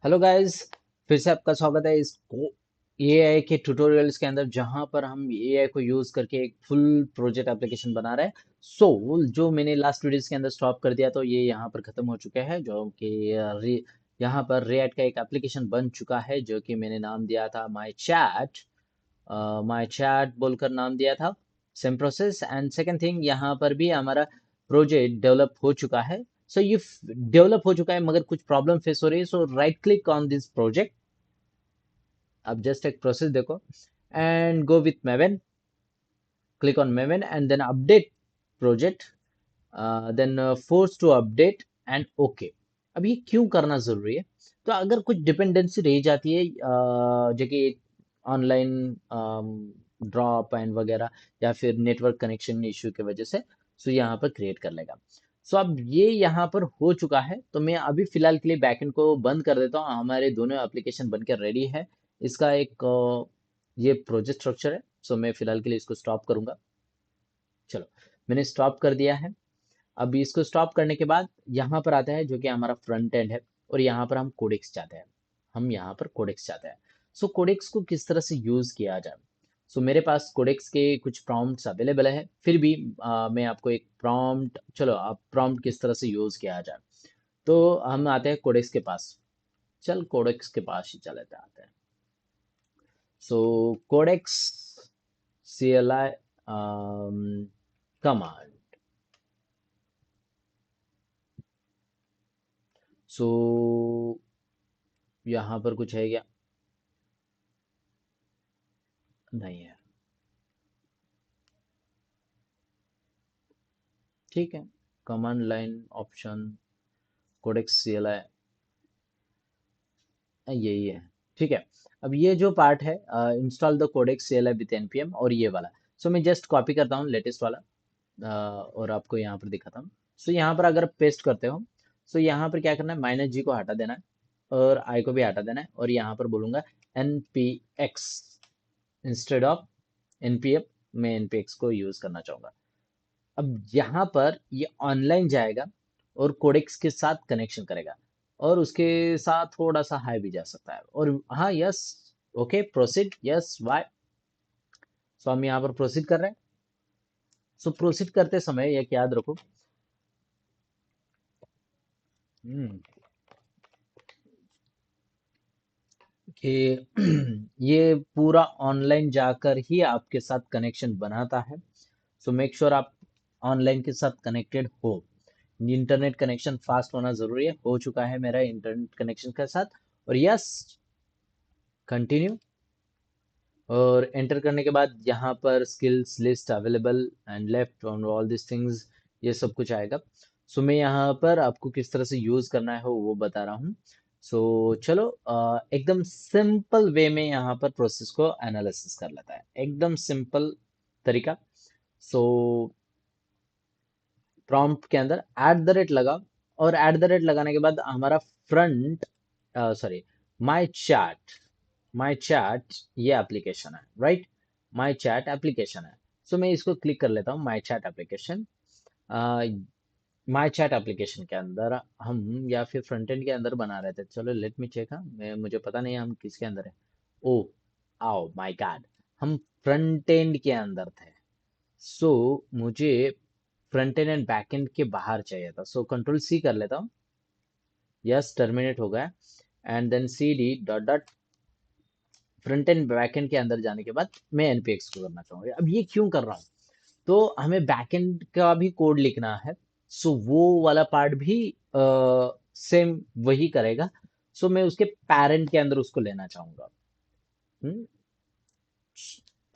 Hello guys. फिर से आपका स्वागत है इस एआई के ट्यूटोरियल्स के अंदर, जहां पर हम एआई को यूज करके एक फुल प्रोजेक्ट एप्लीकेशन बना रहे हैं। जो मैंने लास्ट वीडियोस के अंदर स्टॉप कर दिया, तो ये यहाँ पर खत्म हो चुका है। जो कि यहाँ पर रिएक्ट का एक एप्लीकेशन बन चुका है, जो कि मैंने नाम दिया था माई चैट बोलकर नाम दिया था। Same process and second thing, यहाँ पर भी हमारा प्रोजेक्ट डेवलप हो चुका है। ये डेवलप हो चुका है, मगर कुछ प्रॉब्लम फेस हो रही है। Right click on this project. अब जस्ट एक प्रोसेस देखो and go with Maven. Click on Maven and then update project, then force to update and okay. अब ये क्यों करना जरूरी है? तो अगर कुछ डिपेंडेंसी रह जाती है, जो कि ऑनलाइन ड्रॉप एंड वगैरह, या फिर नेटवर्क कनेक्शन इश्यू की वजह से, यहाँ पर क्रिएट कर लेगा। अब ये यहाँ पर हो चुका है, तो मैं अभी फिलहाल के लिए बैकएंड को बंद कर देता हूँ। हमारे दोनों एप्लीकेशन बनकर रेडी है। इसका एक ये प्रोजेक्ट स्ट्रक्चर है। मैं फिलहाल के लिए इसको स्टॉप करूंगा। चलो, मैंने स्टॉप कर दिया है। अब इसको स्टॉप करने के बाद यहाँ पर आता है, जो कि हमारा फ्रंट एंड है। और यहाँ पर हम कोडेक्स चाहते हैं। कोडेक्स को किस तरह से यूज किया जाए? मेरे पास कोडेक्स के कुछ प्रॉम्प्ट्स अवेलेबल है। फिर भी मैं आपको एक प्रॉम्प्ट, चलो आप प्रॉम्प्ट किस तरह से यूज किया जाए, तो हम आते हैं कोडेक्स के पास। चल, कोडेक्स के पास ही चले आते हैं। Codex CLI command. सो यहाँ पर कुछ है क्या? नहीं है। ठीक है। Command line option Codex CLI यही है। ठीक है। अब ये जो पार्ट है, install the Codex CLI with npm, और ये वाला। मैं जस्ट कॉपी करता हूँ लेटेस्ट वाला, और आपको यहाँ पर दिखाता हूँ। यहाँ पर अगर पेस्ट करते हो, यहाँ पर क्या करना है, -g को हटा देना है, और i को भी हटा देना है, और यहाँ पर बोलूंगा npx इंस्टेड ऑफ npm। मैं npx को यूज करना चाहूंगा। अब यहाँ पर ये ऑनलाइन जाएगा और कोडेक्स के साथ कनेक्शन करेगा, और उसके साथ थोड़ा सा हाई भी जा सकता है। और हाँ, yes, okay, proceed, yes, y. हम यहाँ पर प्रोसीड कर रहे हैं। प्रोसीड करते समय एक याद रखो, हम्म, कि ये पूरा ऑनलाइन जाकर ही आपके साथ कनेक्शन बनाता है। मेक श्योर आप ऑनलाइन के साथ कनेक्टेड हो। इंटरनेट कनेक्शन फास्ट होना जरूरी है। हो चुका है मेरा इंटरनेट कनेक्शन के साथ। और यस, कंटिन्यू। और एंटर करने के बाद यहाँ पर skills list available and left on all this things, ये सब कुछ आएगा। मैं यहाँ पर आपको किस तरह से यूज करना है वो बता रहा हूँ। चलो, एकदम सिंपल वे में यहाँ पर प्रोसेस को एनालिसिस कर लेता है, एकदम सिंपल तरीका। सो प्रॉम्प्ट के अंदर @ लगा, और @ लगाने के बाद हमारा फ्रंट, सॉरी, माई चैट माई चैट ये एप्लीकेशन है, राइट? माई चैट एप्लीकेशन है। मैं इसको क्लिक कर लेता हूँ, माई चैट एप्लीकेशन। माई चैट एप्लीकेशन के अंदर हम, या फिर फ्रंट एंड के अंदर बना रहे थे। चलो, लेट मी चेक। हाँ, मैं मुझे पता नहीं है हम किसके अंदर है। ओ, आओ माय गॉड, हम फ्रंट एंड के अंदर थे। सो मुझे फ्रंट एंड बैक एंड के बाहर चाहिए था। कंट्रोल C कर लेता हूँ। यस, टर्मिनेट हो गया। And then CD dot dot front end back end के अंदर जाने के बाद मैं npx को करना चाहूंगा। अब ये क्यों कर रहा हूँ? तो हमें बैक एंड का भी कोड लिखना है। वो वाला पार्ट भी सेम वही करेगा। मैं उसके पेरेंट के अंदर उसको लेना चाहूंगा। हम्म,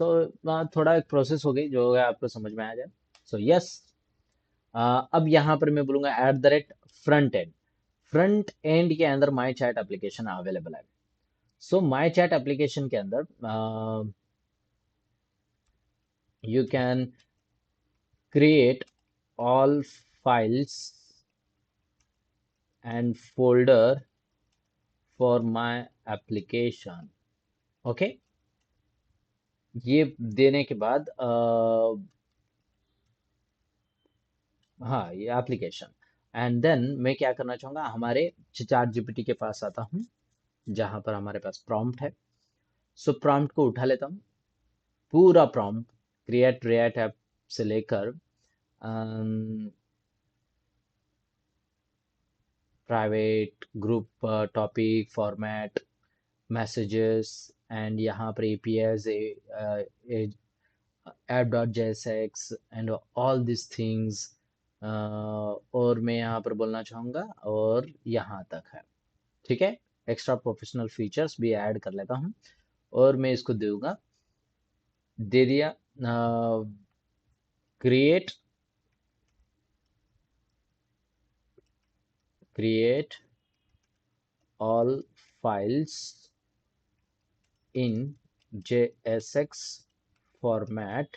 तो थोड़ा एक प्रोसेस हो गई, जो होगा आपको समझ में आ जाए। यस, अब यहाँ पर मैं बोलूंगा @फ्रंट एंड। फ्रंट एंड के अंदर माई चैट एप्लीकेशन अवेलेबल है। माई चैट एप्लीकेशन के अंदर you can create all files and folder for my application. Okay, ये देने के बाद हाँ, ये एप्लीकेशन। एंड देन मैं क्या करना चाहूंगा, हमारे चैट GPT के पास आता हूँ। जहां पर हमारे पास प्रॉम्प्ट है। सो प्रॉम्प्ट को उठा लेता हूँ, पूरा प्रॉम्प्ट क्रिएट रिएक्ट ऐप से लेकर private group topic format messages and यहाँ पर APIs app.jsx and all this things, और मैं यहाँ पर बोलना चाहूँगा और यहाँ तक है। ठीक है, एक्स्ट्रा प्रोफेशनल फीचर्स भी ऐड कर लेता हूँ और मैं इसको दूंगा, दे दिया create create all files in JSX format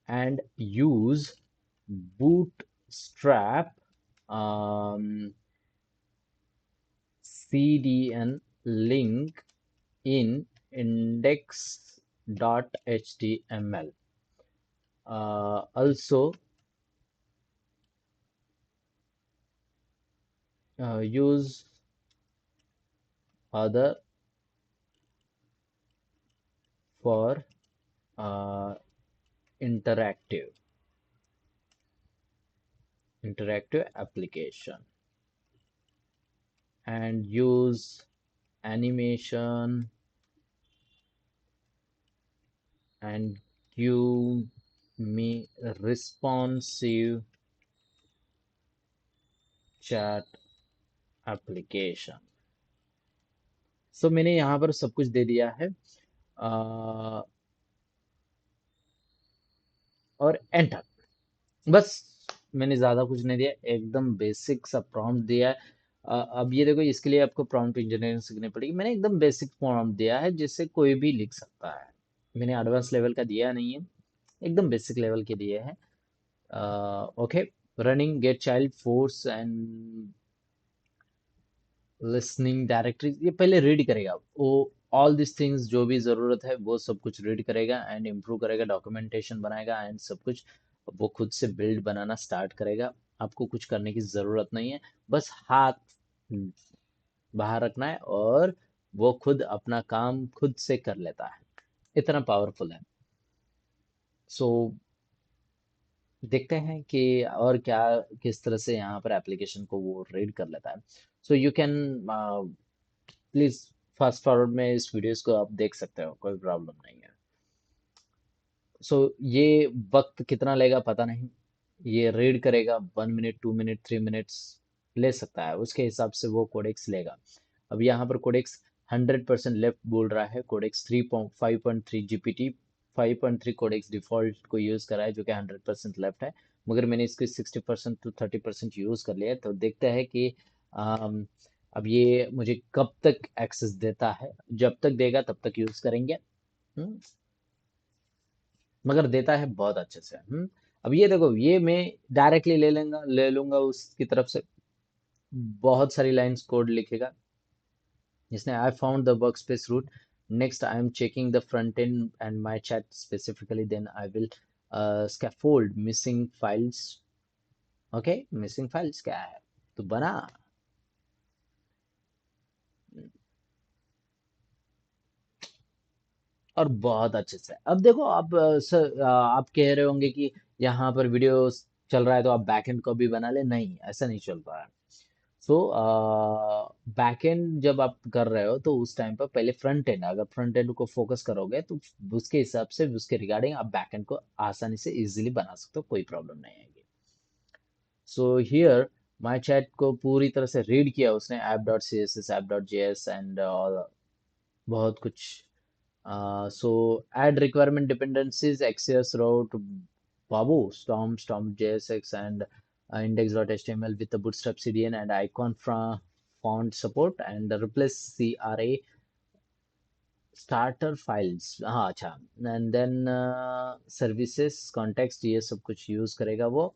and use bootstrap CDN link in index.html. Also use other for uh, interactive application and use animation and give me responsive chat application. सो मैंने यहाँ पर सब कुछ दे दिया है और एंटर, बस मैंने ज़्यादा कुछ नहीं दिया, एकदम बेसिक सा प्रॉम्प्ट दिया है। अब ये देखो, इसके लिए आपको प्रॉम्प्ट इंजीनियरिंग सीखनी पड़ेगी। मैंने एकदम बेसिक प्रॉम्प्ट दिया है जिससे कोई भी लिख सकता है, मैंने एडवांस लेवल का दिया नहीं है, एकदम बेसिक लेवल के दिए हैं। Okay, running get child force and listening directory, ये पहले रीड करेगा वो, ऑल दिस थिंग्स जो भी ज़रूरत है वो सब कुछ रीड करेगा एंड इम्प्रूव करेगा, डॉक्यूमेंटेशन बनाएगा एंड सब कुछ वो खुद से बिल्ड बनाना स्टार्ट करेगा। आपको कुछ करने की ज़रूरत नहीं है, बस हाथ बाहर रखना है और वो खुद अपना काम खुद से कर लेता है, इतना पावरफुल है। सो देखते हैं कि और क्या, किस तरह से यहाँ पर एप्लीकेशन को वो रीड कर लेता है। So you can please fast forward में इस वीडियोस को आप देख सकते हो, कोई प्रॉब्लम नहीं है। सो ये वक्त कितना लेगा पता नहीं, ये रीड करेगा 1 मिनट 2 मिनट 3 मिनट्स ले सकता है, उसके हिसाब से वो कोडेक्स लेगा। अब यहाँ पर कोडेक्स 100% लेफ्ट बोल रहा है, कोडेक्स 3.5.3 GPT 5.3 कोडेक्स डिफॉल्ट को यूज करा है जो कि 100% लेफ्ट है, मगर मैंने इसको 60% to 30% यूज कर लिया है। तो देखते हैं कि अम, अब ये मुझे कब तक एक्सेस देता है, जब तक देगा तब तक यूज करेंगे। हम्म, मगर देता है बहुत अच्छे से। अब ये देखो, ये मैं डायरेक्टली ले लूंगा उसकी तरफ से, बहुत सारी लाइंस कोड लिखेगा जिसने I found the workspace root, next I am checking the front end and my chat specifically, then I will scaffold missing files. Okay, missing files क्या है, तो बना। और बहुत अच्छे से, अब देखो आप आप कह रहे होंगे कि यहाँ पर वीडियो चल रहा है तो आप बैकएंड को भी बना ले, नहीं ऐसा नहीं चल रहा है। सो बैकएंड जब आप कर रहे हो तो उस टाइम पर पहले फ्रंट एंड, अगर फ्रंट एंड को फोकस करोगे तो उसके हिसाब से उसके रिगार्डिंग आप बैकएंड को आसानी से इजीली बना सकते हो, कोई प्रॉब्लम नहीं आएगी। सो हियर माई चैट को पूरी तरह से रीड किया उसने, app.css app.js एंड बहुत कुछ। So add requirement dependencies, Axios route, Babu, Storm JSX, and index.html with the Bootstrap CDN and icon from font support and replace CRA starter files। हाँ अच्छा, and then services context, ये सब कुछ use करेगा वो,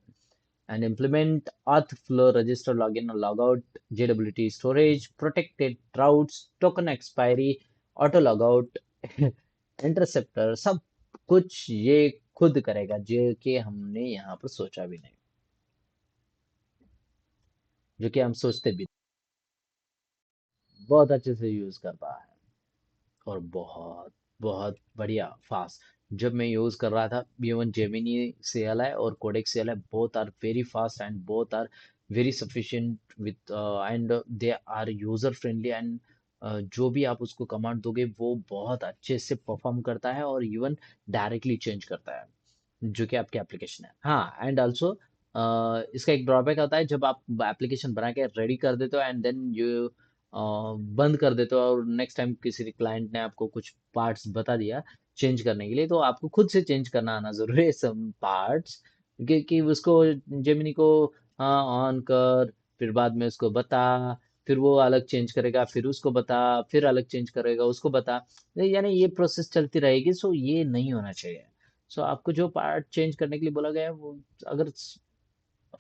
and implement auth flow, register login or logout, JWT storage, protected routes, token expiry, auto logout, interceptor, सब कुछ ये खुद करेगा जो कि हमने यहाँ पर सोचा भी नहीं, जो कि हम सोचते भी बहुत अच्छे से यूज करता है और बहुत बहुत बढ़िया फास्ट। जब मैं यूज कर रहा था इवन जेमिनी CLI और Codex CLI both are very fast and both are very sufficient with and they are user friendly and जो भी आप उसको कमांड दोगे वो बहुत अच्छे से परफॉर्म करता है और इवन डायरेक्टली चेंज करता है जो कि आपकी एप्लीकेशन है। हाँ एंड ऑल्सो इसका एक ड्रॉबैक होता है जब आप एप्लीकेशन बना के रेडी कर देते हो एंड देन यू बंद कर देते हो और नेक्स्ट टाइम किसी क्लाइंट ने आपको कुछ पार्ट्स बता दिया चेंज करने के लिए तो आपको खुद से चेंज करना आना जरूरी है सम पार्ट्स कि उसको जेमिनी को हाँ ऑन कर फिर बाद में उसको बता फिर वो अलग चेंज करेगा फिर उसको बता फिर अलग चेंज करेगा उसको बता यानी ये प्रोसेस चलती रहेगी सो ये नहीं होना चाहिए। सो आपको जो पार्ट चेंज करने के लिए बोला गया है वो अगर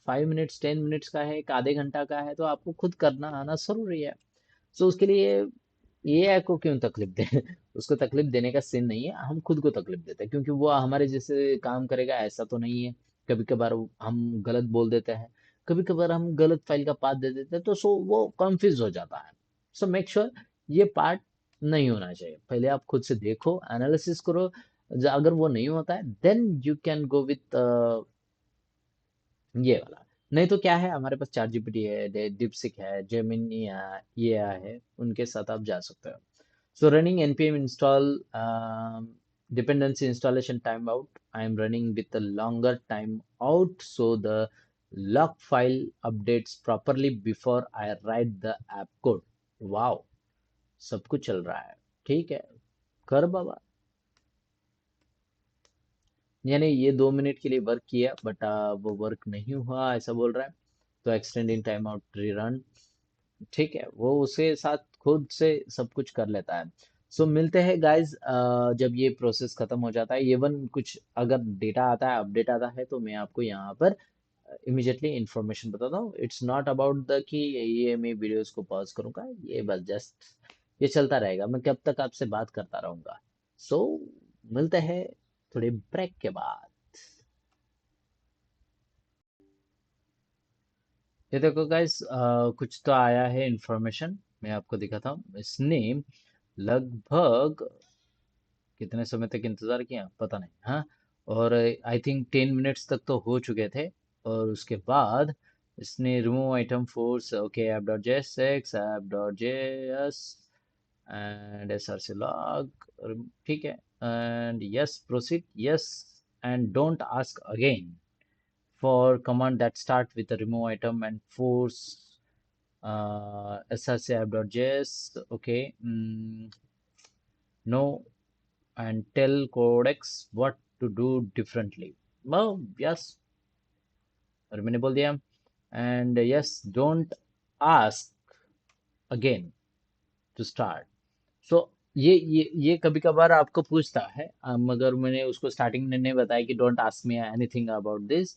5 मिनट्स 10 मिनट्स का है एक आधे घंटा का है तो आपको खुद करना आना जरूरी है। सो उसके लिए AI को क्यों तकलीफ दे उसको तकलीफ देने का सीन नहीं है हम खुद को तकलीफ देते हैं क्योंकि वो हमारे जैसे काम करेगा ऐसा तो नहीं है। कभी कभार हम गलत बोल देते हैं कभी कभार हम गलत फाइल का पाथ दे देते हैं तो सो वो कंफ्यूज हो जाता है। सो मेक श्योर ये पार्ट नहीं होना चाहिए पहले आप खुद से देखो एनालिसिस करो। अगर वो नहीं होता है then you can go with ये वाला। नहीं तो क्या है हमारे पास चैट जीपीटी है डीपसिक है जेमिनी है ये है उनके साथ आप जा सकते हो। So running npm install dependency installation timeout. I am running with a longer timeout so the log file updates properly before I write the app code. Wow, सब कुछ चल रहा है ठीक है कर बाबा। यानी ये 2 मिनट के लिए वर्क किया बट वो वर्क नहीं हुआ ऐसा बोल रहा है तो एक्सटेंडिंग टाइम आउट रीरन ठीक है वो उसके साथ खुद से सब कुछ कर लेता है। सो मिलते हैं गाइस जब ये प्रोसेस खत्म हो जाता है इवन कुछ अगर डेटा आता है अपडेट आता है तो मैं आपको यहाँ पर इमिजिएटली इंफॉर्मेशन बताता हूँ। इट्स नॉट अबाउट द कि ये मैं वीडियोस को पॉज करूंगा ये बस जस्ट ये चलता रहेगा मैं कब तक आपसे बात करता रहूंगा। सो मिलते हैं थोड़े ब्रेक के बाद। ये देखो गाइस कुछ तो आया है इंफॉर्मेशन मैं आपको दिखाता हूँ इसने लगभग कितने समय तक इंतजार किया पता नहीं हाँ। और आई थिंक 10 मिनट्स तक तो हो चुके थे और उसके बाद इसने remove item force okay app dot j s x app dot j s and s r c log ठीक है and yes proceed yes and don't ask again for command that start with a remove item and force src app.js okay no and tell codex what to do differently well yes और मैंने बोल दिया and yes don't ask again to start। सो ये कभी कभार आपको पूछता है मगर मैंने उसको स्टार्टिंग में नहीं बताया कि don't ask me anything about this.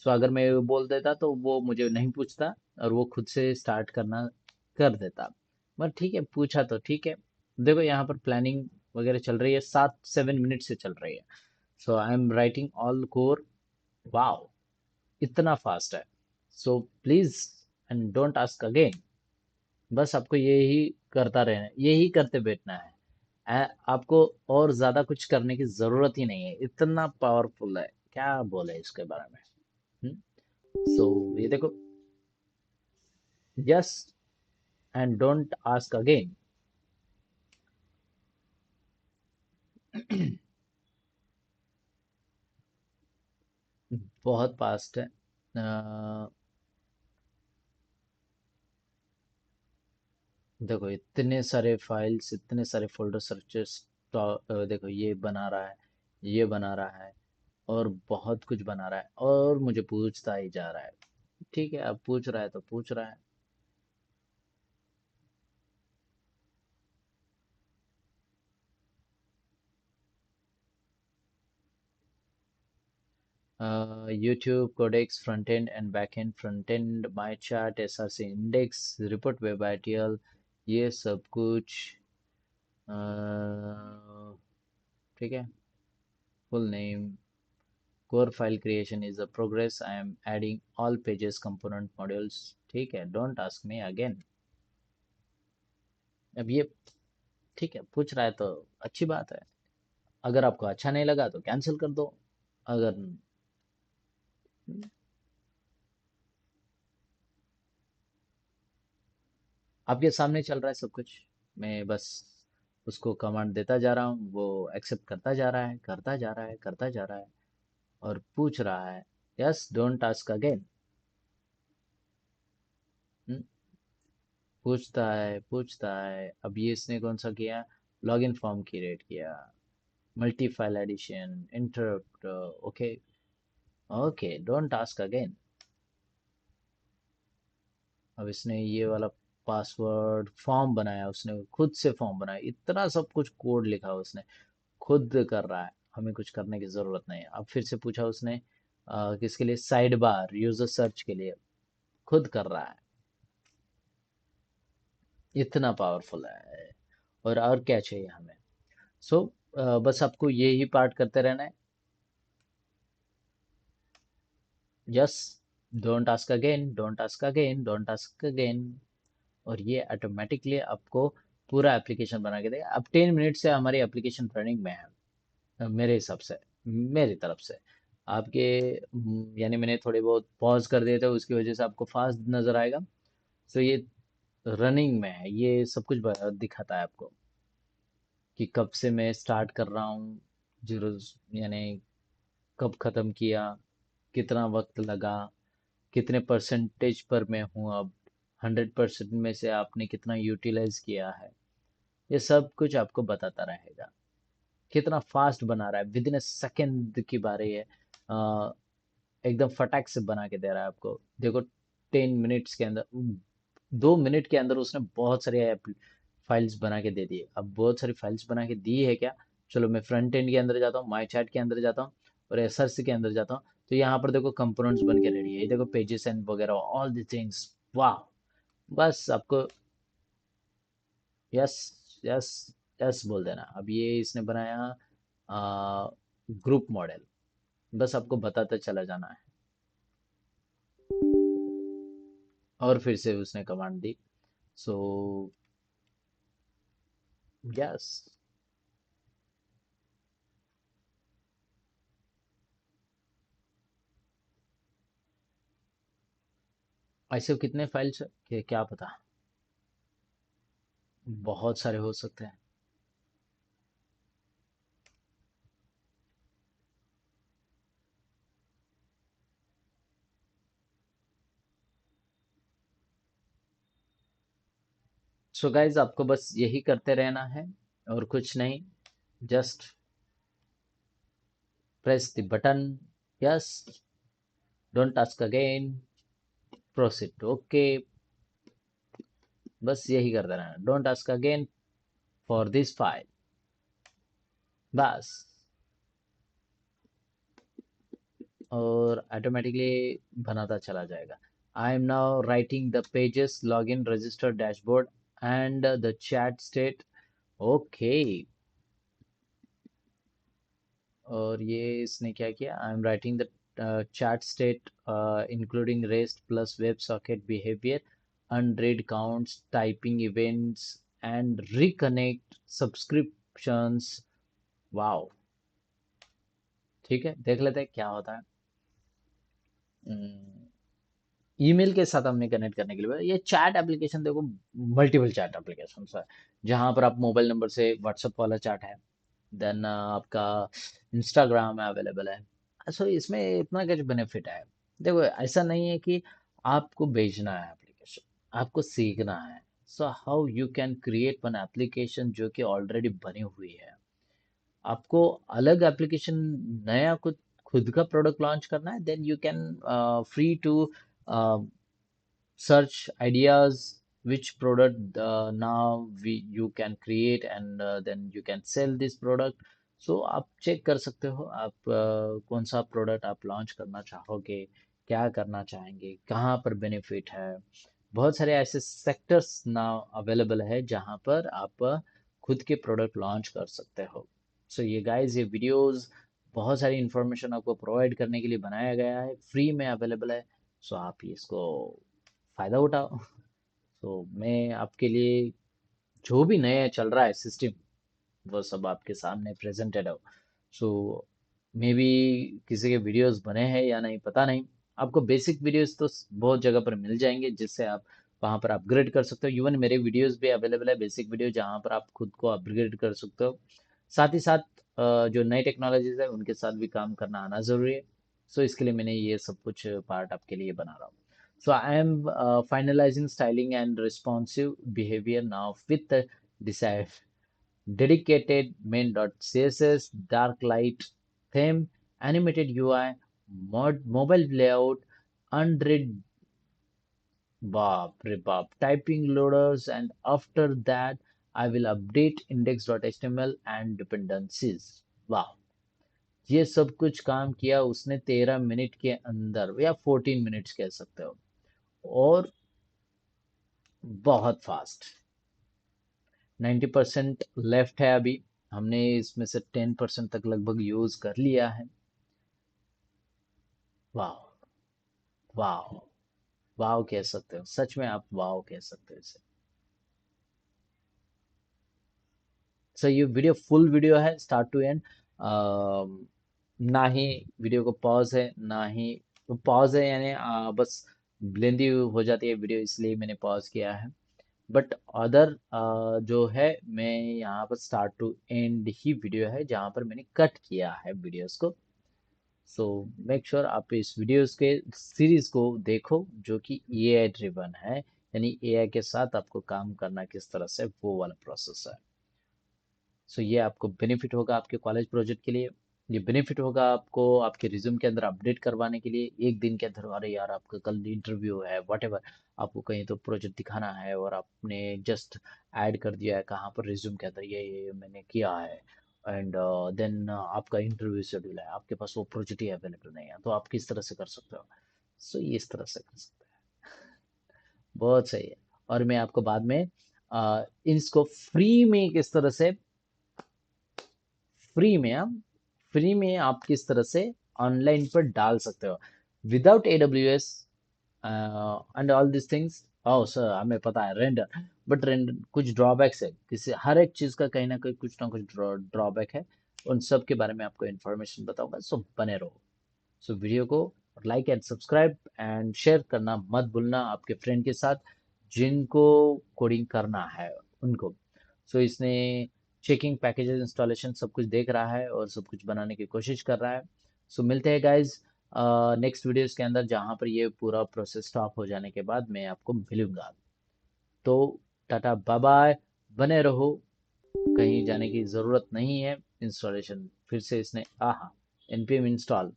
So अगर मैं बोल देता तो वो मुझे नहीं पूछता और वो खुद से स्टार्ट करना कर देता। बट ठीक है पूछा तो ठीक है। देखो यहाँ पर प्लानिंग वगैरह चल रही है 7-7 मिनट से चल रही है। So I am writing all core wow इतना फास्ट है। So please and don't ask again बस आपको यही करता रहना यही करते बैठना है। आपको और ज्यादा कुछ करने की जरूरत ही नहीं है इतना पावरफुल है क्या बोले इसके बारे में। सो ये देखो yes and don't ask again. बहुत फास्ट है देखो इतने सारे फाइल्स इतने सारे फोल्डर सर्चेस देखो ये बना रहा है ये बना रहा है और बहुत कुछ बना रहा है और मुझे पूछता ही जा रहा है। ठीक है अब पूछ रहा है तो पूछ रहा है। YouTube, Codex, front-end and back-end, front-end, MyChart, SRC Index, Report Web ITL, ये सब कुछ ठीक है। Full name, core file creation is a progress. I am adding all pages component modules. ठीक है, don't ask me again. अब ये ठीक है, पूछ रहा है तो अच्छी बात है। अगर आपको अच्छा नहीं लगा तो कैंसिल कर दो। अगर आपके सामने चल रहा है सब कुछ, मैं बस उसको कमांड देता जा रहा हूँ, वो एक्सेप्ट करता जा रहा है, करता जा रहा है, करता जा रहा है, और पूछ रहा है यस डोंट आस्क अगेन। पूछता है। अब ये इसने कौन सा किया, लॉगिन फॉर्म क्रिएट किया, multi file edition, interrupt, okay, okay don't ask again. अब इसने ये वाला पासवर्ड फॉर्म बनाया, उसने खुद से फॉर्म बनाया, इतना सब कुछ कोड लिखा उसने, खुद कर रहा है, हमें कुछ करने की जरूरत नहीं है। अब फिर से पूछा उसने किसके लिए, साइड बार यूजर सर्च के लिए, खुद कर रहा है, इतना पावरफुल है। और क्या चाहिए हमें। सो बस आपको ये ही पार्ट करते रहना है, yes don't ask again, don't ask again, don't ask again, और ये ऑटोमेटिकली आपको पूरा एप्लीकेशन बना के देगा। अब 10 मिनट से हमारी एप्लीकेशन रनिंग में है, मेरे हिसाब से, मेरी तरफ से। आपके यानी मैंने थोड़े बहुत पॉज कर दिए थे, उसकी वजह से आपको फास्ट नजर आएगा। तो ये रनिंग में है, ये सब कुछ दिखाता है आपको कि कब से मैं स्टार्ट कर रहा हूँ, जीरो यानी कब खत्म किया, कितना वक्त लगा, कितने परसेंटेज पर मैं हूँ अब, 100% में से आपने कितना यूटिलाइज किया है, ये सब कुछ आपको बताता रहेगा। कितना फास्ट बना रहा है, विद इन ए सेकेंड की बारी है, एकदम फटाक से बना के दे रहा है आपको। देखो 10 मिनट्स के अंदर, 2 मिनट के अंदर उसने बहुत सारे फाइल्स बना के दे दिए। अब बहुत सारी फाइल्स बना के दी है क्या, चलो मैं फ्रंट एंड के अंदर जाता हूँ, माई चैट के अंदर जाता हूँ, और एसआरसी के अंदर जाता हूँ। तो यहाँ पर देखो कंपोनेंट्स बन के रेडी है, ये देखो पेजेस एंड वगैरह ऑल द थिंग्स। वाह, बस आपको यस, यस, यस बोल देना। अब ये इसने बनाया ग्रुप मॉडल, बस आपको बताते चला जाना है। और फिर से उसने कमांड दी, सो यस। ऐसे कितने फाइल्स के क्या पता, बहुत सारे हो सकते हैं। सो गाइज आपको बस यही करते रहना है, और कुछ नहीं, just press the button, yes don't ask again, proceed, okay, बस यही करते रहना, don't ask again for this file, बस। और ऑटोमेटिकली बनाता चला जाएगा। I am now writing the pages, log in, register, dashboard and the chat state, okay. और ये इसने क्या किया, आई am writing the chat state including rest plus web socket behaviour, unread counts, typing events, and reconnect subscriptions। Wow, ठीक है, देख लेते हैं क्या होता है। ईमेल के साथ हमने कनेक्ट करने के लिए ये चैट एप्लीकेशन, देखो मल्टीपल चैट एप्लीकेशन है, जहाँ पर आप मोबाइल नंबर से व्हाट्सएप वाला चैट है, देन आपका इंस्टाग्राम अवेलेबल है। सो इसमें इतना कुछ बेनिफिट है। देखो ऐसा नहीं है कि आपको भेजना है एप्लीकेशन, आपको सीखना है। So how you can create one application जो कि ऑलरेडी बनी हुई है। आपको अलग एप्लीकेशन, नया खुद खुद का प्रोडक्ट लॉन्च करना है, then you can free to search ideas which product you can create, and then you can sell this product। so आप चेक कर सकते हो, आप कौन सा प्रोडक्ट आप लॉन्च करना चाहोगे, क्या करना चाहेंगे, कहाँ पर बेनिफिट है। बहुत सारे ऐसे सेक्टर्स नाउ अवेलेबल है जहाँ पर आप खुद के प्रोडक्ट लॉन्च कर सकते हो। सो ये गाइस, ये वीडियोस बहुत सारी इंफॉर्मेशन आपको प्रोवाइड करने के लिए बनाया गया है, फ्री में अवेलेबल है। सो आप इसको फायदा उठाओ। तो मैं आपके लिए जो भी नया चल रहा है सिस्टम, वो सब आपके सामने प्रेजेंटेड हो। सो मे बी किसी के वीडियोस बने हैं या नहीं पता नहीं। आपको बेसिक वीडियोस तो बहुत जगह पर मिल जाएंगे, जिससे आप वहाँ पर अपग्रेड कर सकते हो। इवन मेरे वीडियोस भी अवेलेबल है, बेसिक वीडियो, जहाँ पर आप खुद को अपग्रेड कर सकते हो। साथ ही साथ जो नई टेक्नोलॉजीज है उनके साथ भी काम करना आना जरूरी है। सो इसके लिए मैंने ये सब कुछ पार्ट आपके लिए बना रहा हूँ। So I am finalizing styling and responsive behavior now with the desired dedicated main.css, dark light theme, animated UI, mobile layout, unread बाप रे बाप typing loaders, and after that I will update index.html and dependencies. वाह, ये सब कुछ काम किया उसने 13 मिनट के अंदर, या 14 मिनट्स कह सकते हो, और बहुत फास्ट। 90% लेफ्ट है अभी, हमने इसमें से 10% तक लगभग यूज कर लिया है। वाह, वाह, वाह कह सकते हो, सच में आप वाह कह सकते हो इसे। सो ये वीडियो फुल वीडियो है स्टार्ट टू एंड। ना ही वीडियो को पॉज है, ना ही पॉज है, यानी बस लेंदी हो जाती है वीडियो, इसलिए मैंने पॉज किया है। बट अदर जो है, मैं यहाँ पर स्टार्ट टू एंड ही वीडियो है जहाँ पर मैंने कट किया है वीडियोस को। सो मेक श्योर आप इस वीडियोस के सीरीज को देखो, जो कि एआई ड्रिवन है, यानी एआई के साथ आपको काम करना किस तरह से, वो वाला प्रोसेस है। सो ये आपको बेनिफिट होगा आपके कॉलेज प्रोजेक्ट के लिए। ये बेनिफिट होगा आपको आपके रिज्यूम के अंदर अपडेट करवाने के लिए, एक दिन के अंदर, अरे यार आपका कल इंटरव्यू है वट एवर, आपको कहीं तो प्रोजेक्ट दिखाना है और आपने जस्ट ऐड कर दिया है कहाँ पर रिज्यूम के अंदर, ये मैंने किया है, एंड देन आपका इंटरव्यू शेड्यूल है, आपके पास वो प्रोजेक्ट ही अवेलेबल नहीं है, तो आप किस तरह से कर सकते हो। सो ये इस तरह से कर सकते हैं। बहुत सही है। और मैं आपको बाद में इसको फ्री में किस तरह से, फ्री में आप फ्री में आप किस तरह से ऑनलाइन पर डाल सकते हो without AWS and all this things. Oh sir, हमें पता है रेंडर, बट रेंडर कुछ ड्रॉबैक्स है, किसी हर एक चीज का कहीं ना कुछ ड्रॉबैक है। उन सब के बारे में आपको इन्फॉर्मेशन बताऊंगा, सो बने रहो। सो वीडियो को like and subscribe and share करना मत भूलना आपके फ्रेंड के साथ, जिनको कोडिंग करना है उनको। सो इसने चेकिंग पैकेजेस इंस्टॉलेशन सब कुछ देख रहा है और सब कुछ बनाने की कोशिश कर रहा है। सो मिलते हैं गाइज नेक्स्ट वीडियोस के अंदर, जहाँ पर ये पूरा प्रोसेस स्टॉप हो जाने के बाद मैं आपको मिलूंगा। तो टाटा बाय बाय, बने रहो, कहीं जाने की ज़रूरत नहीं है। इंस्टॉलेशन फिर से इसने, आहा, npm इंस्टॉल,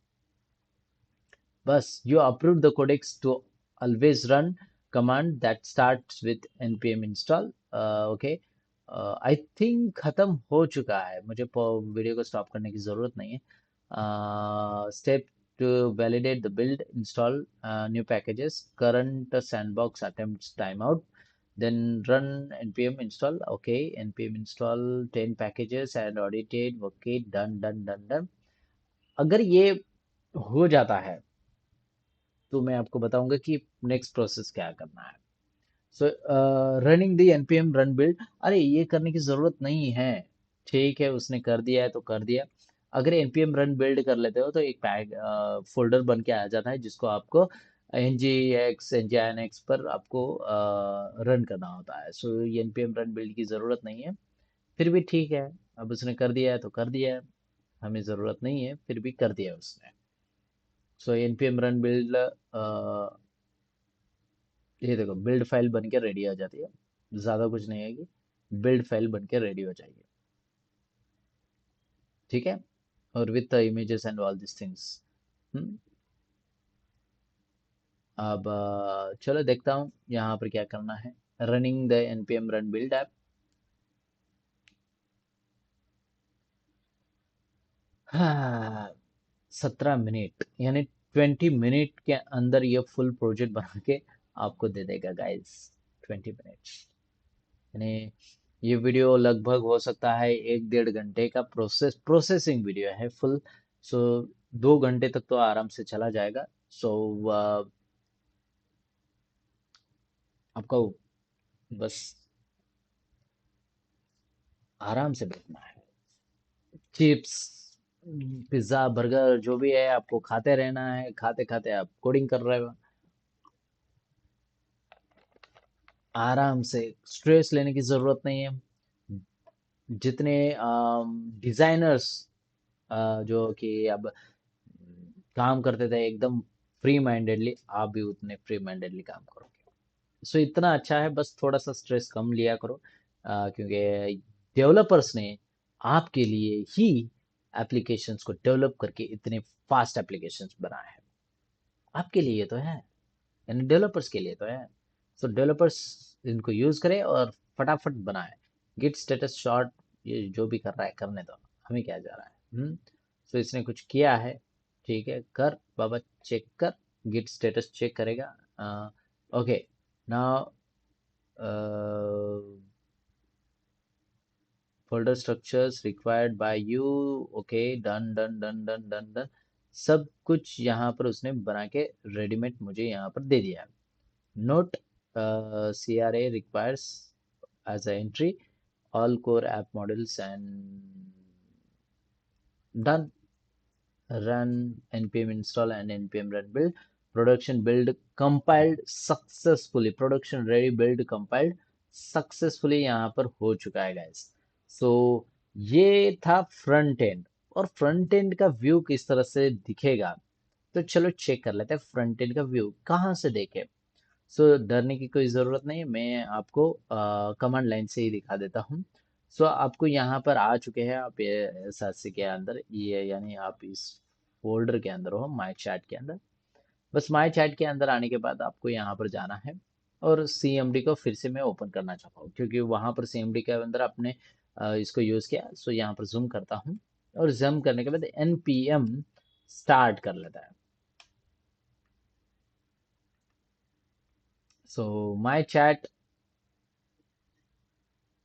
बस you approve the codecs to always run command that starts with npm install। Okay, I think खत्म हो चुका है, मुझे वीडियो को स्टॉप करने की ज़रूरत नहीं है। Step to validate the build, install new packages, current sandbox attempts timeout, then run npm install, okay, npm install 10 packages and audited, okay, done done done done। अगर ये हो जाता है तो मैं आपको बताऊंगा कि नेक्स्ट प्रोसेस क्या करना है। सो रनिंग दी npm रन बिल्ड, अरे ये करने की जरूरत नहीं है, ठीक है उसने कर दिया है तो कर दिया। अगर npm रन बिल्ड कर लेते हो तो एक पैक फोल्डर बन के आ जाता है, जिसको आपको ngx nginx पर आपको रन करना होता है। सो ये npm रन बिल्ड की जरूरत नहीं है, फिर भी ठीक है, अब उसने कर दिया है तो कर दिया है, हमें जरूरत नहीं है, फिर भी कर दिया उसने। सो npm रन बिल्ड, ये देखो बिल्ड फाइल बन के रेडी आ जाती है, ज़्यादा कुछ नहीं आएगी, बिल्ड फाइल बन के रेडी हो जाएगी। ठीक है, और with the images and all this things. अब चलो देखता हूँ यहाँ पर क्या करना है। Running the npm run build app. हाँ, 17 मिनट यानी 20 मिनट के अंदर ये फुल प्रोजेक्ट बना के आपको दे देगा गाइस। 20 मिनट्स यानी ये वीडियो लगभग हो सकता है 1 डेढ़ घंटे का प्रोसेसिंग वीडियो है फुल। सो 2 घंटे तक तो आराम से चला जाएगा। सो आपको बस आराम से बैठना है। चिप्स, पिज्जा, बर्गर जो भी है आपको खाते रहना है, खाते खाते आप कोडिंग कर रहे हो आराम से। स्ट्रेस लेने की जरूरत नहीं है। जितने डिजाइनर्स जो कि अब काम करते थे एकदम फ्री माइंडेडली, आप भी उतने फ्री माइंडेडली काम करोगे। सो इतना अच्छा है, बस थोड़ा सा स्ट्रेस कम लिया करो, क्योंकि डेवलपर्स ने आपके लिए ही एप्लीकेशंस को डेवलप करके इतने फास्ट एप्लीकेशंस बनाए हैं। आपके लिए तो है, यानी डेवलपर्स के लिए तो है। सो डेवलपर्स इनको यूज करें और फटाफट बनाए। गिट स्टेटस शॉर्ट, ये जो भी कर रहा है करने दो, हमें क्या जा रहा है। सो इसने कुछ किया है, ठीक है, कर बाबा, चेक कर। गिट स्टेटस चेक करेगा। Okay, now folder structures required by you. Okay, done done done done done done. सब कुछ यहाँ पर उसने बना के रेडीमेड मुझे यहाँ पर दे दिया है। Note, CRA requires as a entry all core app models and done. Run npm install and npm run build. Production build compiled successfully. Production ready build compiled successfully यहाँ पर हो चुका है guys. So ये था फ्रंट एंड। और front end का view किस तरह से दिखेगा, तो चलो चेक कर लेते हैं फ्रंट एंड का व्यू कहाँ से देखे। सो डरने की कोई ज़रूरत नहीं, मैं आपको कमांड लाइन से ही दिखा देता हूँ। सो आपको यहाँ पर आ चुके हैं आप ये एसआरसी के अंदर, ये यानी आप इस फोल्डर के अंदर हो, माय चैट के अंदर। बस माय चैट के अंदर आने के बाद आपको यहाँ पर जाना है और सीएमडी को फिर से मैं ओपन करना चाहता हूँ, क्योंकि वहाँ पर सीएमडी के अंदर आपने इसको यूज़ किया। सो यहाँ पर जूम करता हूँ और जूम करने के बाद एनपीएम स्टार्ट कर लेता है। सो माय चैट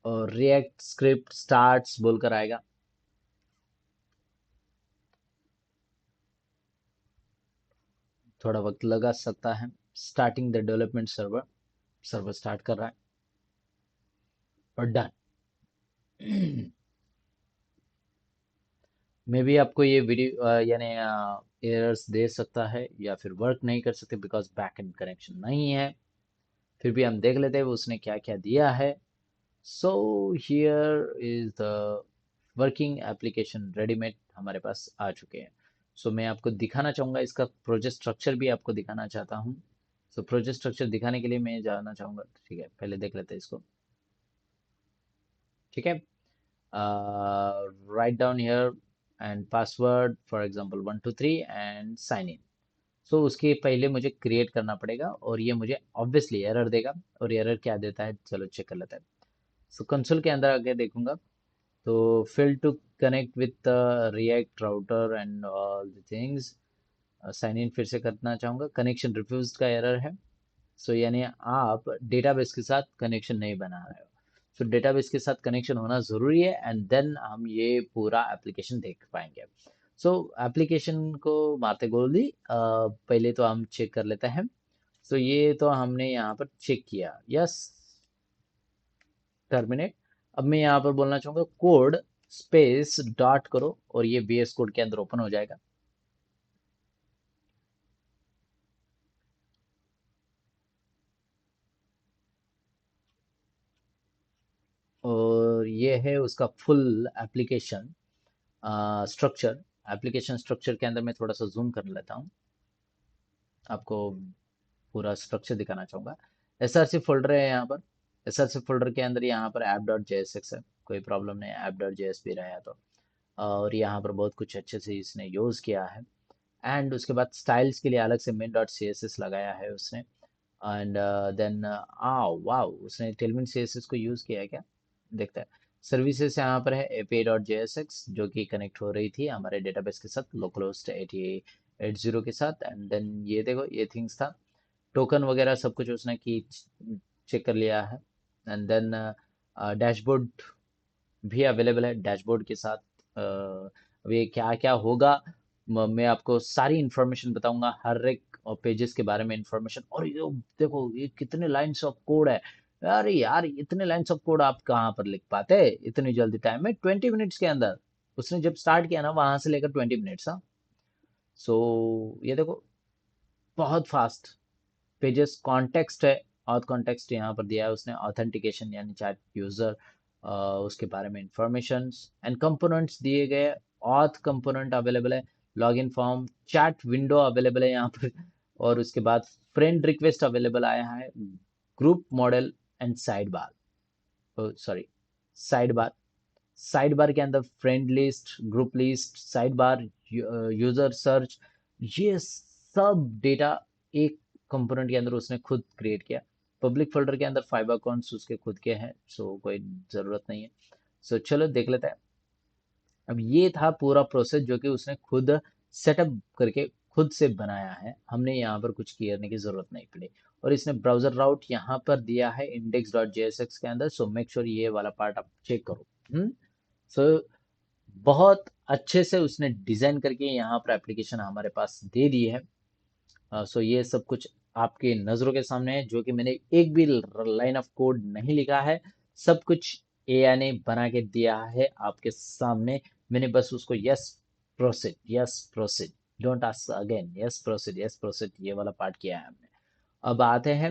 और रिएक्ट स्क्रिप्ट स्टार्ट्स बोलकर आएगा। थोड़ा वक्त लगा सकता है। Starting the development server, server start कर रहा है और डन। मे भी आपको ये वीडियो यानी एरर्स दे सकता है या फिर वर्क नहीं कर सकते बिकॉज बैकएंड कनेक्शन नहीं है। फिर भी हम देख लेते हैं उसने क्या क्या दिया है। सो here is the working application readymade हमारे पास आ चुके हैं। सो मैं आपको दिखाना चाहूँगा, इसका प्रोजेक्ट स्ट्रक्चर भी आपको दिखाना चाहता हूँ। सो प्रोजेक्ट स्ट्रक्चर दिखाने के लिए मैं जाना चाहूँगा, ठीक है, पहले देख लेते हैं इसको। ठीक है, right down here and password for example 123 and sign in. So उसके पहले मुझे क्रिएट करना पड़ेगा और ये मुझे ऑब्वियसली एरर देगा। और एरर क्या देता है चलो चेक कर लेते हैं। सो कंसोल के अंदर आके देखूंगा तो fail to connect with the React router and all the things। Sign in फिर से करना चाहूँगा, कनेक्शन रिफ्यूज का एरर है। सो यानी आप डेटाबेस के साथ कनेक्शन नहीं बना रहे हो। सो डेटाबेस के साथ कनेक्शन होना ज़रूरी है एंड देन हम ये पूरा एप्लीकेशन देख पाएंगे। सो एप्लीकेशन को मारते गोली पहले तो हम चेक कर लेते हैं। सो ये तो हमने यहाँ पर चेक किया, यस, टर्मिनेट। अब मैं यहाँ पर बोलना चाहूंगा कोड स्पेस डॉट करो और ये VS कोड के अंदर ओपन हो जाएगा। और ये है उसका full application structure. Application structure के अंदर मैं थोड़ा सा जूम कर लेता हूँ, आपको पूरा स्ट्रक्चर दिखाना चाहूंगा। SRC फोल्डर है यहाँ पर। SRC फोल्डर के अंदर यहाँ पर app.jsx है, कोई प्रॉब्लम नहीं है, app.js भी रहा तो। और यहाँ पर बहुत कुछ अच्छे से इसने यूज़ किया है। एंड उसके बाद स्टाइल्स के लिए अलग से main.css लगाया है उसने। एंड देन वाओ, उसने टेलमेंट सीएसएस को यूज़ किया है क्या, देखते हैं। सर्विसेज यहाँ पर है API.jsx जो कि कनेक्ट हो रही थी हमारे डेटाबेस के साथ लोकल होस्ट 8080 के साथ। एंड देन ये देखो ये थिंग्स था, टोकन वगैरह सब कुछ उसने की चेक कर लिया है। एंड देन डैशबोर्ड भी अवेलेबल है, डैशबोर्ड के साथ अब ये क्या क्या होगा मैं आपको सारी इन्फॉर्मेशन बताऊंगा, हर एक पेजेस के बारे में इन्फॉर्मेशन। और ये देखो ये कितने लाइंस ऑफ कोड है, अरे यार इतने लाइन्स ऑफ कोड आप कहाँ पर लिख पाते इतनी जल्दी टाइम में, 20 मिनट्स के अंदर। उसने जब स्टार्ट किया ना वहां से लेकर 20 मिनट्स। हाँ, सो ये देखो, बहुत फास्ट। पेजेस कॉन्टेक्स्ट है, ऑथ कॉन्टेक्स्ट यहाँ पर दिया है उसने, ऑथेंटिकेशन यानी चैट यूजर, उसके बारे में इंफॉर्मेशन एंड कंपोनेंट्स दिए गए। ऑथ कंपोनेंट अवेलेबल है, login form, chat window available है यहाँ पर, और उसके बाद फ्रेंड रिक्वेस्ट अवेलेबल आया है, group model and side bar, sorry, side bar. Side bar के अंदर friend list, group list, side bar, user search, ये सब डेटा एक कंपोनेंट के अंदर उसने खुद क्रिएट किया। पब्लिक फोल्डर के अंदर 5 अकाउंट्स उसके खुद के हैं, सो कोई ज़रूरत नहीं है। सो चलो देख लेते हैं। अब ये था पूरा प्रोसेस जो कि उसने खुद सेटअप करके खुद से बनाया है, हमने यहाँ पर कुछ करने की ज़रूरत नहीं पड़ी। और इसने ब्राउज़र राउट यहाँ पर दिया है index.jsx के अंदर, सो मेक श्योर ये वाला पार्ट आप चेक करो। सो बहुत अच्छे से उसने डिजाइन करके यहाँ पर एप्लीकेशन हमारे पास दे दी है। सो ये सब कुछ आपके नज़रों के सामने है, जो कि मैंने एक भी लाइन ऑफ कोड नहीं लिखा है, सब कुछ एआई ने बना के दिया है आपके सामने। मैंने बस उसको yes proceed, don't ask again, yes proceed, ये वाला पार्ट किया है हमने। अब आते हैं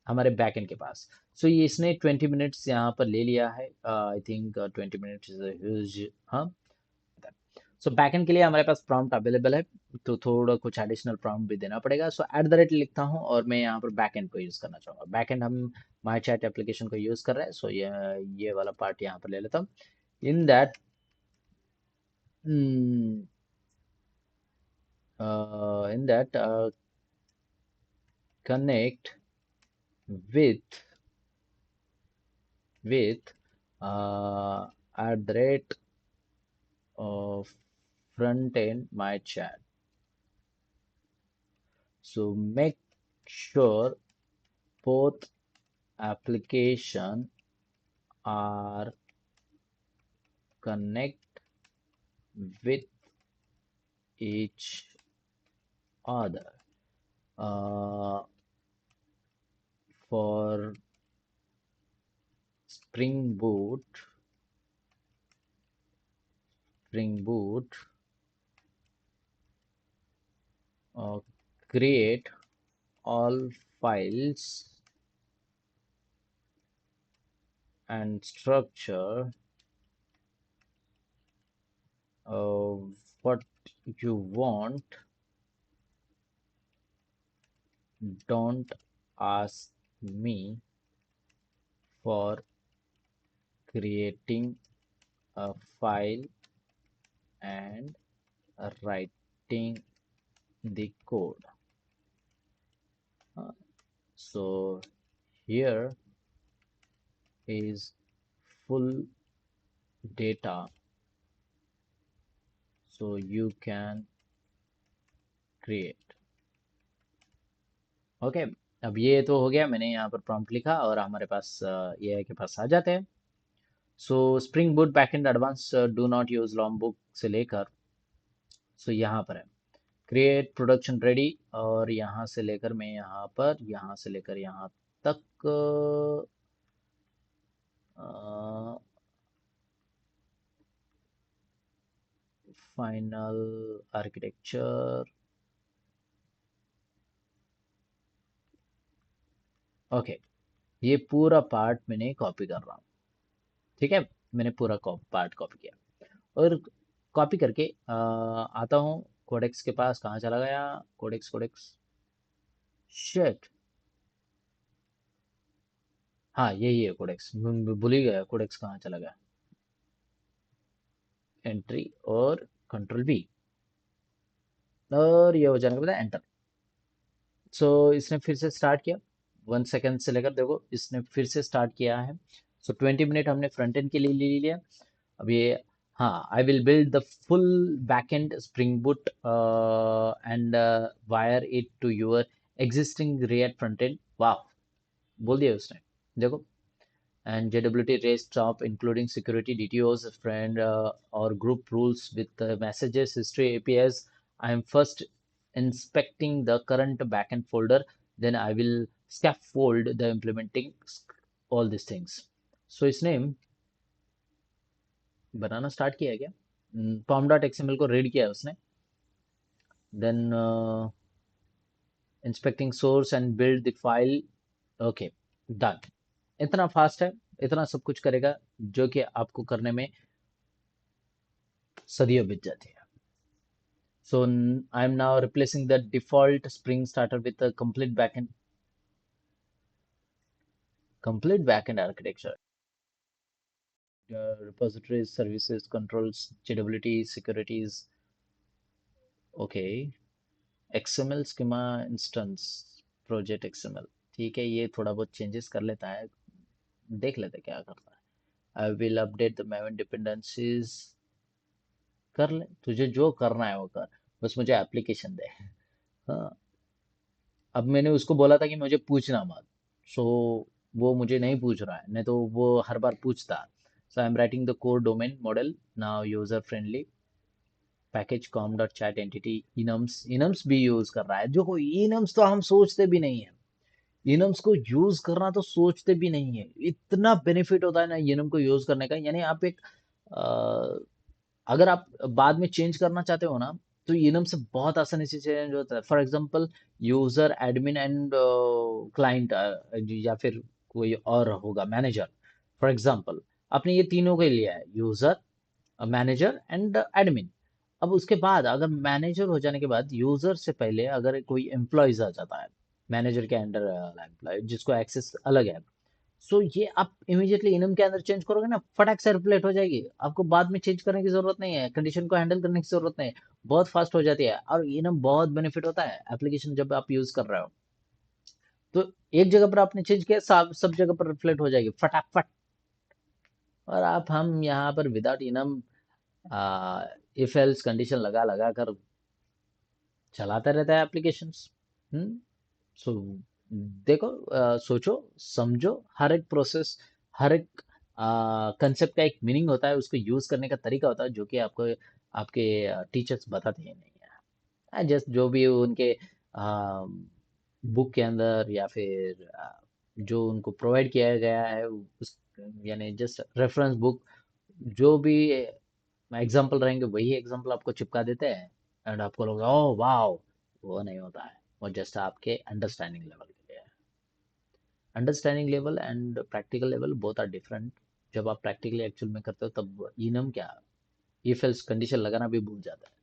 हमारे बैकएंड के पास। सो ये इसने 20 मिनट्स यहाँ पर ले लिया है, I think 20 minutes is huge. हाँ, सो बैकएंड के लिए हमारे पास प्रॉम्प्ट अवेलेबल है, तो थोड़ा कुछ एडिशनल प्रॉम्प्ट भी देना पड़ेगा। सो एट द रेट लिखता हूँ और मैं यहाँ पर बैकएंड को यूज़ करना चाहूँगा। बैकएंड हम माई चैट एप्लीकेशन को यूज़ कर रहे हैं, सो ये वाला पार्ट यहाँ पर ले लेता हूँ। In that connect with at the rate of front end my chat. So make sure both application are connect with each other. Uh, for Spring Boot, uh, create all files and structure what you want. Don't ask me for creating a file and writing the code. So here is full data, so you can create. Okay, अब ये तो हो गया, मैंने यहाँ पर prompt लिखा और हमारे पास एआई के पास आ जाते हैं। सो spring boot backend advance do not use long book से लेकर, सो यहाँ पर है क्रिएट प्रोडक्शन रेडी, और यहाँ से लेकर मैं यहाँ से लेकर यहाँ तक फाइनल आर्किटेक्चर। ओके, ये पूरा पार्ट मैंने कॉपी कर रहा हूँ, ठीक है। मैंने पूरा पार्ट कॉपी किया और कॉपी करके आता हूँ कोडेक्स के पास। कहाँ चला गया कोडेक्स? कोडेक्स, शिट, हाँ यही है कोडेक्स, भूल ही गया कोडेक्स कहाँ चला गया। एंट्री और कंट्रोल बी, और ये हो जाने के बाद एंटर। सो इसने फिर से स्टार्ट किया, 1 सेकेंड से लेकर देखो इसने फिर से स्टार्ट किया है। सो 20 मिनट हमने फ्रंट एंड के लिए ले लिया। अब ये, हाँ, I will build the full backend Spring Boot and wire it to your existing React front end. वाह, बोल दिया उसने, देखो। And JWT raised top, including security DTOs, friend or group rules with messages, history, APIs. I am first inspecting the current backend folder. Then I will scaffold the implementing all these things. So इसने बनाना start किया है क्या, pom dot XML को read किया है उसने, then inspecting source and build the file, okay done. इतना fast है, इतना सब कुछ करेगा जो कि आपको करने में सदियों बीत जाती है। So I'm now replacing the default Spring Starter with a complete backend architecture. Repositories, services, controls, JWT, securities. Okay. XML schema instance, project XML. ठीक है, ये थोड़ा बहुत चेंजेस कर लेता है, देख लेते हैं क्या करता है। I will update the Maven dependencies. कर ले, तुझे जो करना है वो कर, बस मुझे एप्लीकेशन दे। हाँ, अब मैंने उसको बोला था कि मुझे पूछना मत, सो वो मुझे नहीं पूछ रहा है, नहीं तो वो हर बार पूछता। So I am writing the core domain model now user friendly package com dot chat entity enums भी यूज कर रहा है, जो इनम्स तो हम सोचते भी नहीं है, इनम्स को यूज करना तो सोचते भी नहीं है, इतना बेनिफिट होता है ना इनम को यूज करने का। यानी आप एक अगर आप बाद में चेंज करना चाहते हो ना, तो इनम से बहुत आसानी से चेंज होता है। For example user admin and client, या फिर कोई और होगा मैनेजर, फॉर एग्जांपल आपने ये तीनों के लिया है, यूजर, मैनेजर एंड एडमिन। अब उसके बाद अगर मैनेजर हो जाने के बाद यूजर से पहले अगर कोई एम्प्लॉयज आ जाता है मैनेजर के अंडर, एम्प्लॉय जिसको एक्सेस अलग है, सो ये आप इमीडिएटली इनम के अंदर चेंज करोगे ना, फटाक से रिप्लेट हो जाएगी, आपको बाद में चेंज करने की जरूरत नहीं है, कंडीशन को हैंडल करने की जरूरत नहीं है, बहुत फास्ट हो जाती है। और इनम बहुत बेनिफिट होता है एप्लीकेशन जब आप यूज कर रहे हो, तो एक जगह पर आपने चेंज किया, सब जगह पर रिफ्लेक्ट हो जाएगी फटाफट। और आप हम यहाँ पर without enum if else condition लगा लगा कर चलाता रहता है एप्लीकेशंस। हम्म। सो देखो, सोचो समझो, हर एक प्रोसेस, हर एक कंसेप्ट का एक मीनिंग होता है, उसको यूज करने का तरीका होता है, जो कि आपको आपके टीचर्स बताते हैं नहीं है। जस्ट जो भी उनके बुक के अंदर या फिर जो उनको प्रोवाइड किया गया है उस, यानी जस्ट रेफरेंस बुक, जो भी एग्जाम्पल रहेंगे वही एग्जाम्पल आपको चिपका देते हैं, एंड आपको लोग ओ वाओ। वो नहीं होता है, वो जस्ट आपके अंडरस्टैंडिंग लेवल के लिए है। Understanding level and practical level both are different. जब आप प्रैक्टिकली एक्चुअल में करते हो तब इनम क्या, इफ एल्स कंडीशन लगाना भी भूल जाता है।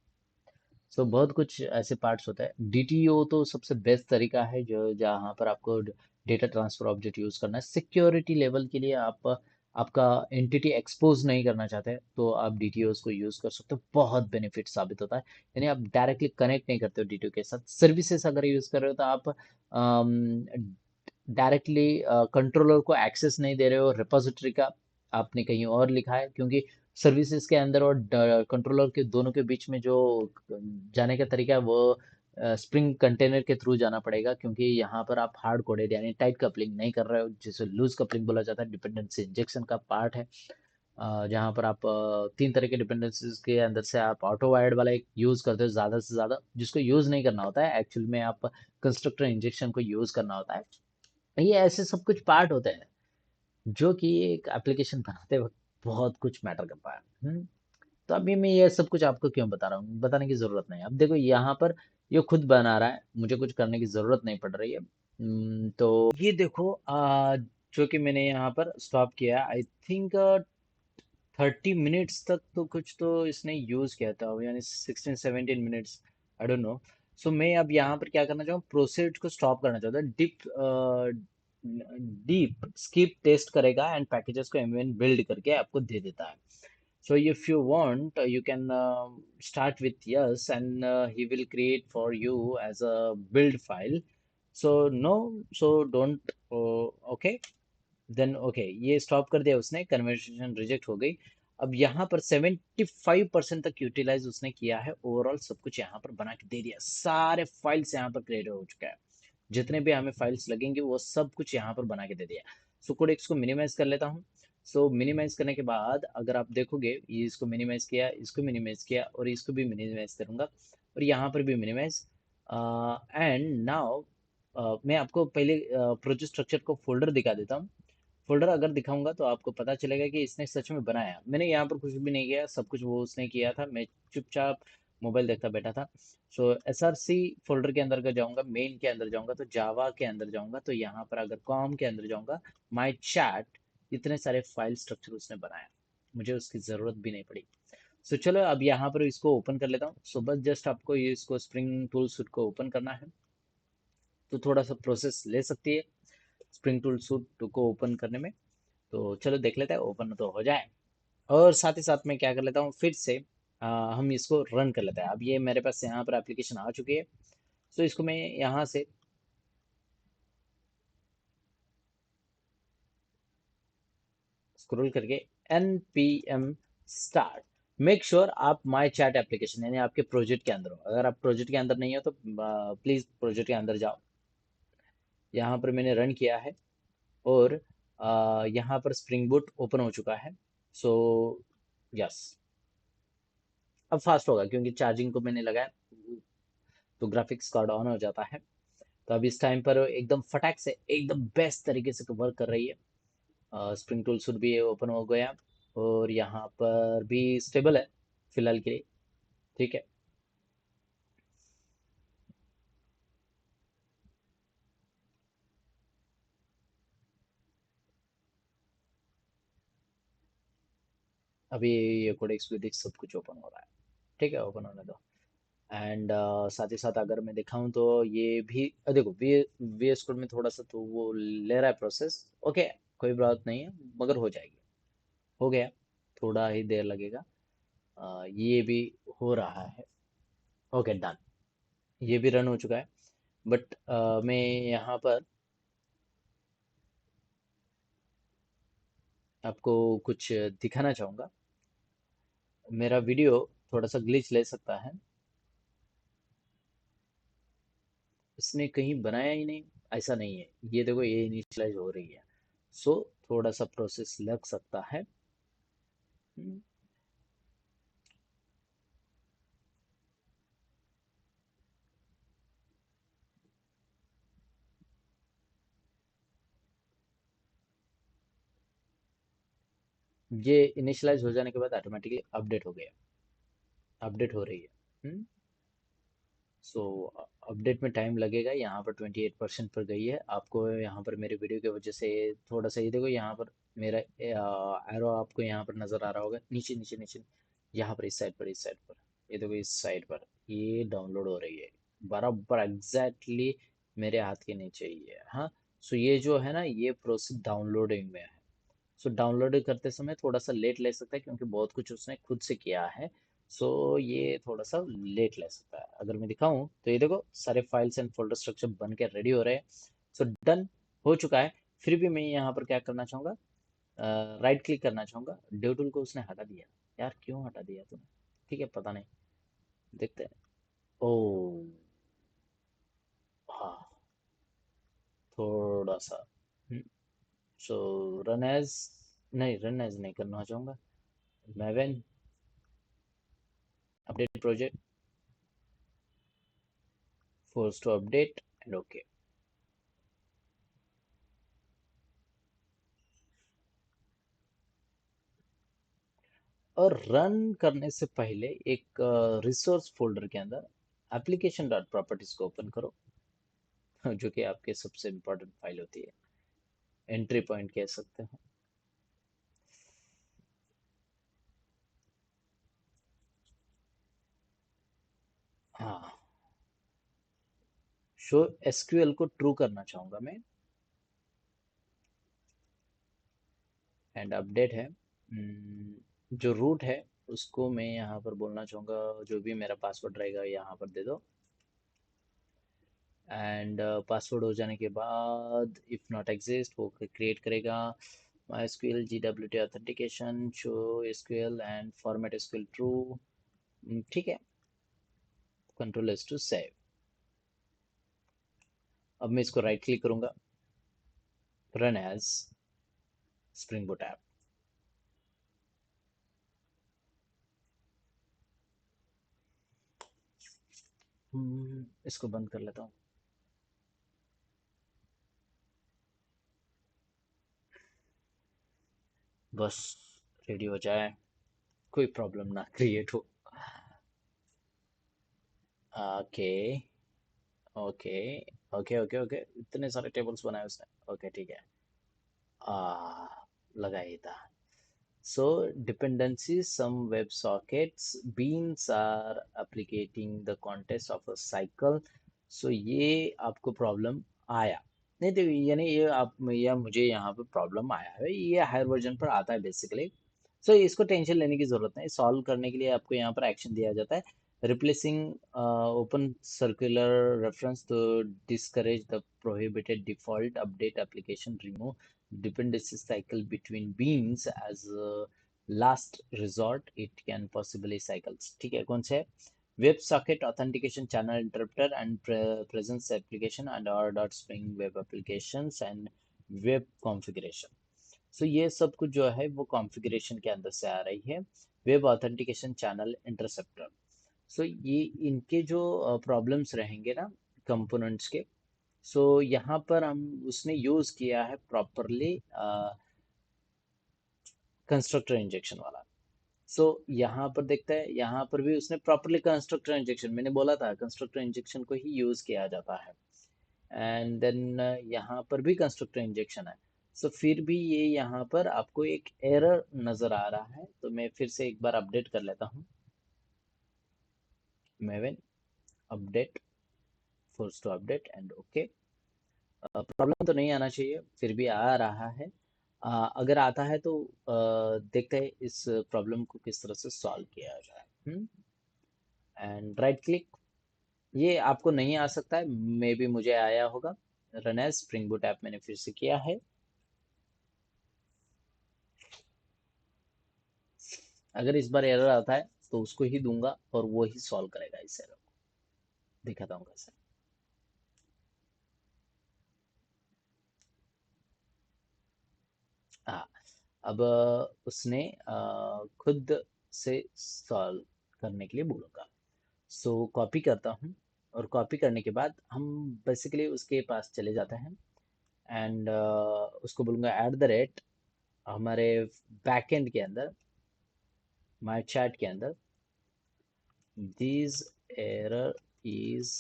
सो बहुत कुछ ऐसे पार्ट्स होते हैं। डीटीओ तो सबसे बेस्ट तरीका है जो जहाँ पर आपको डेटा ट्रांसफर ऑब्जेक्ट यूज करना है सिक्योरिटी लेवल के लिए। आप आपका एंटिटी एक्सपोज नहीं करना चाहते तो आप डीटीओ को यूज कर सकते हो, बहुत बेनिफिट साबित होता है। यानी आप डायरेक्टली कनेक्ट नहीं करते हो डीटीओ के साथ, सर्विसेज अगर यूज कर रहे हो तो आप डायरेक्टली कंट्रोलर को एक्सेस नहीं दे रहे हो रिपोजिटरी का, आपने कहीं और लिखा है, क्योंकि सर्विसेज के अंदर और कंट्रोलर के दोनों के बीच में जो जाने का तरीका है वो स्प्रिंग कंटेनर के थ्रू जाना पड़ेगा, क्योंकि यहाँ पर आप हार्ड कोडेड यानी टाइट कपलिंग नहीं कर रहे हो, जिसे लूज कपलिंग बोला जाता है, डिपेंडेंसी इंजेक्शन का पार्ट है। जहाँ पर आप तीन तरह के डिपेंडेंसीज के अंदर से आप ऑटो वायर्ड वाला एक यूज करते हो ज़्यादा से ज़्यादा, जिसको यूज नहीं करना होता है एक्चुअल में, आप कंस्ट्रक्टर इंजेक्शन को यूज करना होता है। ये ऐसे सब कुछ पार्ट होते हैं जो कि एक एप्लीकेशन बनाते वक्त बहुत कुछ मैटर करता है। तो अभी मैं ये सब कुछ आपको क्यों बता रहा हूँ, बताने की जरूरत नहीं है। अब देखो यहाँ पर ये खुद बना रहा है, मुझे कुछ करने की जरूरत नहीं पड़ रही है। तो ये देखो, जो कि मैंने यहाँ पर स्टॉप किया, आई थिंक 30 मिनट्स तक तो कुछ तो इसने यूज किया था, यानी 16-17 मिनट्स, आई डोंट नो। सो मैं अब यहाँ पर क्या करना चाहूँ, प्रोसेड को स्टॉप करना चाहता हूँ। डीप स्किप टेस्ट करेगा एंड पैकेजेस को एमवीएन बिल्ड करके आपको दे देता है। So if you want, you can start with yes, and he will create for you as a build file. So no, so don't. Okay, then okay, ये stop कर दिया उसने, conversation reject हो गई। अब यहाँ पर 75% तक यूटिलाइज उसने किया है, ओवरऑल सब कुछ यहाँ पर बना के दे दिया, सारे फाइल्स यहाँ पर क्रिएट हो चुका है, जितने भी हमें फाइल्स लगेंगे वो सब कुछ यहाँ पर बना के दे दिया। सो कोडेक्स को मिनिमाइज कर लेता हूँ। सो मिनिमाइज करने के बाद अगर आप देखोगे, ये इसको मिनिमाइज किया, इसको मिनिमाइज किया, और इसको भी मिनिमाइज करूंगा, और यहाँ पर भी मिनिमाइज, एंड नाउ मैं आपको पहले प्रोजेक्ट स्ट्रक्चर को फोल्डर दिखा देता हूँ। फोल्डर अगर दिखाऊंगा तो आपको पता चलेगा कि इसने सच में बनाया। मैंने यहाँ पर कुछ भी नहीं किया, सब कुछ वो उसने किया था, मैं चुपचाप मोबाइल देखता बैठा था। सो SRC फोल्डर के अंदर का जाऊंगा, मेन के अंदर जाऊंगा तो जावा के अंदर जाऊंगा, तो यहाँ पर अगर कॉम के अंदर जाऊंगा, माई चैट, इतने सारे फाइल स्ट्रक्चर उसने बनाया, मुझे उसकी ज़रूरत भी नहीं पड़ी। सो चलो अब यहाँ पर इसको ओपन कर लेता हूँ। सो बस जस्ट आपको ये इसको स्प्रिंग टूल सूट को ओपन करना है, तो थोड़ा सा प्रोसेस ले सकती है स्प्रिंग टूल सूट को ओपन करने में। तो चलो देख लेते हैं ओपन तो हो जाए। और साथ ही साथ मैं क्या कर लेता हूँ, फिर से हम इसको रन कर लेते हैं। अब ये मेरे पास यहाँ पर एप्लीकेशन आ चुकी है। तो इसको मैं यहाँ से स्क्रॉल करके npm स्टार्ट, मेक श्योर आप माई चैट एप्लीकेशन यानी आपके प्रोजेक्ट के अंदर हो। अगर आप प्रोजेक्ट के अंदर नहीं हो तो प्लीज़ प्रोजेक्ट के अंदर जाओ। यहाँ पर मैंने रन किया है और यहाँ पर स्प्रिंग बूट ओपन हो चुका है। सो यस, अब फास्ट होगा क्योंकि चार्जिंग को मैंने लगाया, तो ग्राफिक्स कार्ड ऑन हो जाता है। तो अब इस टाइम पर एकदम फटाक से एकदम बेस्ट तरीके से वर्क कर रही है। स्प्रिंग टूल सूट भी ओपन हो गया और यहाँ पर भी स्टेबल है फिलहाल के लिए। ठीक है, अभी ये कोडेक्स विडेक्स सब कुछ ओपन हो रहा है। ठीक है, ओपन होने दो। एंड साथ ही साथ अगर मैं दिखाऊं तो ये भी देखो वी एस कोड में थोड़ा सा तो वो ले रहा है प्रोसेस। ओके, कोई बात नहीं है, मगर हो जाएगी। हो गया, थोड़ा ही देर लगेगा। ये भी हो रहा है। ओके डन, ये भी रन हो चुका है। बट मैं यहाँ पर आपको कुछ दिखाना चाहूँगा। मेरा वीडियो थोड़ा सा ग्लिच ले सकता है, इसने कहीं बनाया ही नहीं, ऐसा नहीं है। ये देखो ये इनिशियलाइज हो रही है। सो थोड़ा सा प्रोसेस लग सकता है। हम्म, ये इनिशियलाइज हो जाने के बाद ऑटोमेटिकली अपडेट हो गया, अपडेट हो रही है। सो अपडेट में टाइम लगेगा। यहाँ पर 28% पर गई है। आपको यहाँ पर मेरे वीडियो की वजह से थोड़ा सा, ये देखो यहाँ पर मेरा एरो आपको यहाँ पर नज़र आ रहा होगा, नीचे नीचे नीचे, यहाँ पर इस साइड पर, इस साइड पर, ये देखो इस साइड पर ये डाउनलोड हो रही है बराबर एग्जैक्टली मेरे हाथ के नीचे ही है। हाँ, सो ये जो है ना, ये प्रोसेस डाउनलोडिंग में है। सो डाउनलोड करते समय थोड़ा सा लेट ले सकता है क्योंकि बहुत कुछ उसने खुद से किया है। सो ये थोड़ा सा लेट ले सकता है। अगर मैं दिखाऊं तो ये देखो सारे फाइल्स एंड फोल्डर स्ट्रक्चर बन के रेडी हो रहे हैं। सो डन हो चुका है। फिर भी मैं यहाँ पर क्या करना चाहूँगा, राइट क्लिक करना चाहूँगा। ड्यू टूल को उसने हटा दिया। यार क्यों हटा दिया तूने? ठीक है, पता नहीं, देखते हैं। ओ हाँ, थोड़ा सा। सो रन एज, नहीं रन एज नहीं करना चाहूँगा। Maven update project, force to update and OK। और रन करने से पहले एक रिसोर्स फोल्डर के अंदर एप्लीकेशन डॉट प्रॉपर्टीज को ओपन करो, जो कि आपके सबसे इम्पोर्टेंट फाइल होती है, एंट्री पॉइंट कह सकते हो। हाँ, शो एसक्यूएल को ट्रू करना चाहूंगा मैं, एंड अपडेट है। जो रूट है उसको मैं यहाँ पर बोलना चाहूँगा, जो भी मेरा पासवर्ड रहेगा यहाँ पर दे दो। एंड पासवर्ड हो जाने के बाद इफ़ नॉट एग्जिस्ट वो क्रिएट करेगा MySQL GWT authentication show SQL and format SQL true। ठीक है, कंट्रोल एस टू सेव। अब मैं इसको राइट क्लिक करूंगा, run as Spring Boot app. इसको बंद कर लेता हूँ। बस रेडी हो जाए, कोई प्रॉब्लम ना क्रिएट हो। Okay okay okay okay okay, इतने सारे टेबल्स बनाए उसने, ओके ठीक है। आ लगा ही था। So dependencies, some WebSockets, beans are applicating the context of a cycle. So ये आपको प्रॉब्लम आया नहीं, तो यानी ये आप या मुझे यहाँ पे प्रॉब्लम आया है, ये हायर वर्जन पर आता है बेसिकली। सो इसको टेंशन लेने की जरूरत नहीं, सॉल्व करने के लिए आपको यहाँ पर एक्शन दिया जाता है। Replacing open circular reference to discourage the prohibited default update application, remove dependency cycle between beans as a last resort, it can possibly cycles। ठीक है, कौन से है? WebSocket authentication channel interpreter and presence application and r.spring web applications and web configuration। सो ये सब कुछ जो है वो कॉन्फ़िगरेशन के अंदर से आ रही है। वेब ऑथेंटिकेशन चैनल इंटरसेप्टर, सो ये इनके जो प्रॉब्लम्स रहेंगे ना कंपोनेंट्स के, सो यहाँ पर हम उसने यूज़ किया है प्रॉपरली कंस्ट्रक्टर इंजेक्शन वाला। सो यहाँ पर देखते हैं, यहाँ पर भी उसने प्रॉपरली कंस्ट्रक्टर इंजेक्शन, मैंने बोला था कंस्ट्रक्टर इंजेक्शन को ही यूज़ किया जाता है। एंड देन यहाँ पर भी कंस्ट्रक्टर इंजेक्शन है। सो फिर भी ये यहाँ पर आपको एक एरर नज़र आ रहा है, तो मैं फिर से एक बार अपडेट कर लेता हूँ। Maven update, force to update and okay. Problem तो नहीं आना चाहिए, फिर भी आ रहा है। अगर आता है तो देखते हैं इस प्रॉब्लम को किस तरह से सॉल्व किया जाए। एंड राइट क्लिक, ये आपको नहीं आ सकता है, मे बी मुझे आया होगा। Run as Spring Boot app मैंने फिर से किया है। अगर इस बार एरर आता है तो उसको ही दूंगा और वो ही सॉल्व करेगा इस एरर को, दिखाता हूँ कैसे। हाँ, अब उसने खुद से सॉल्व करने के लिए बोलूंगा। सो कॉपी करता हूँ, और कॉपी करने के बाद हम बेसिकली उसके पास चले जाते हैं। एंड उसको बोलूंगा एट द रेट हमारे बैकएंड के अंदर, माय चैट के अंदर, this error is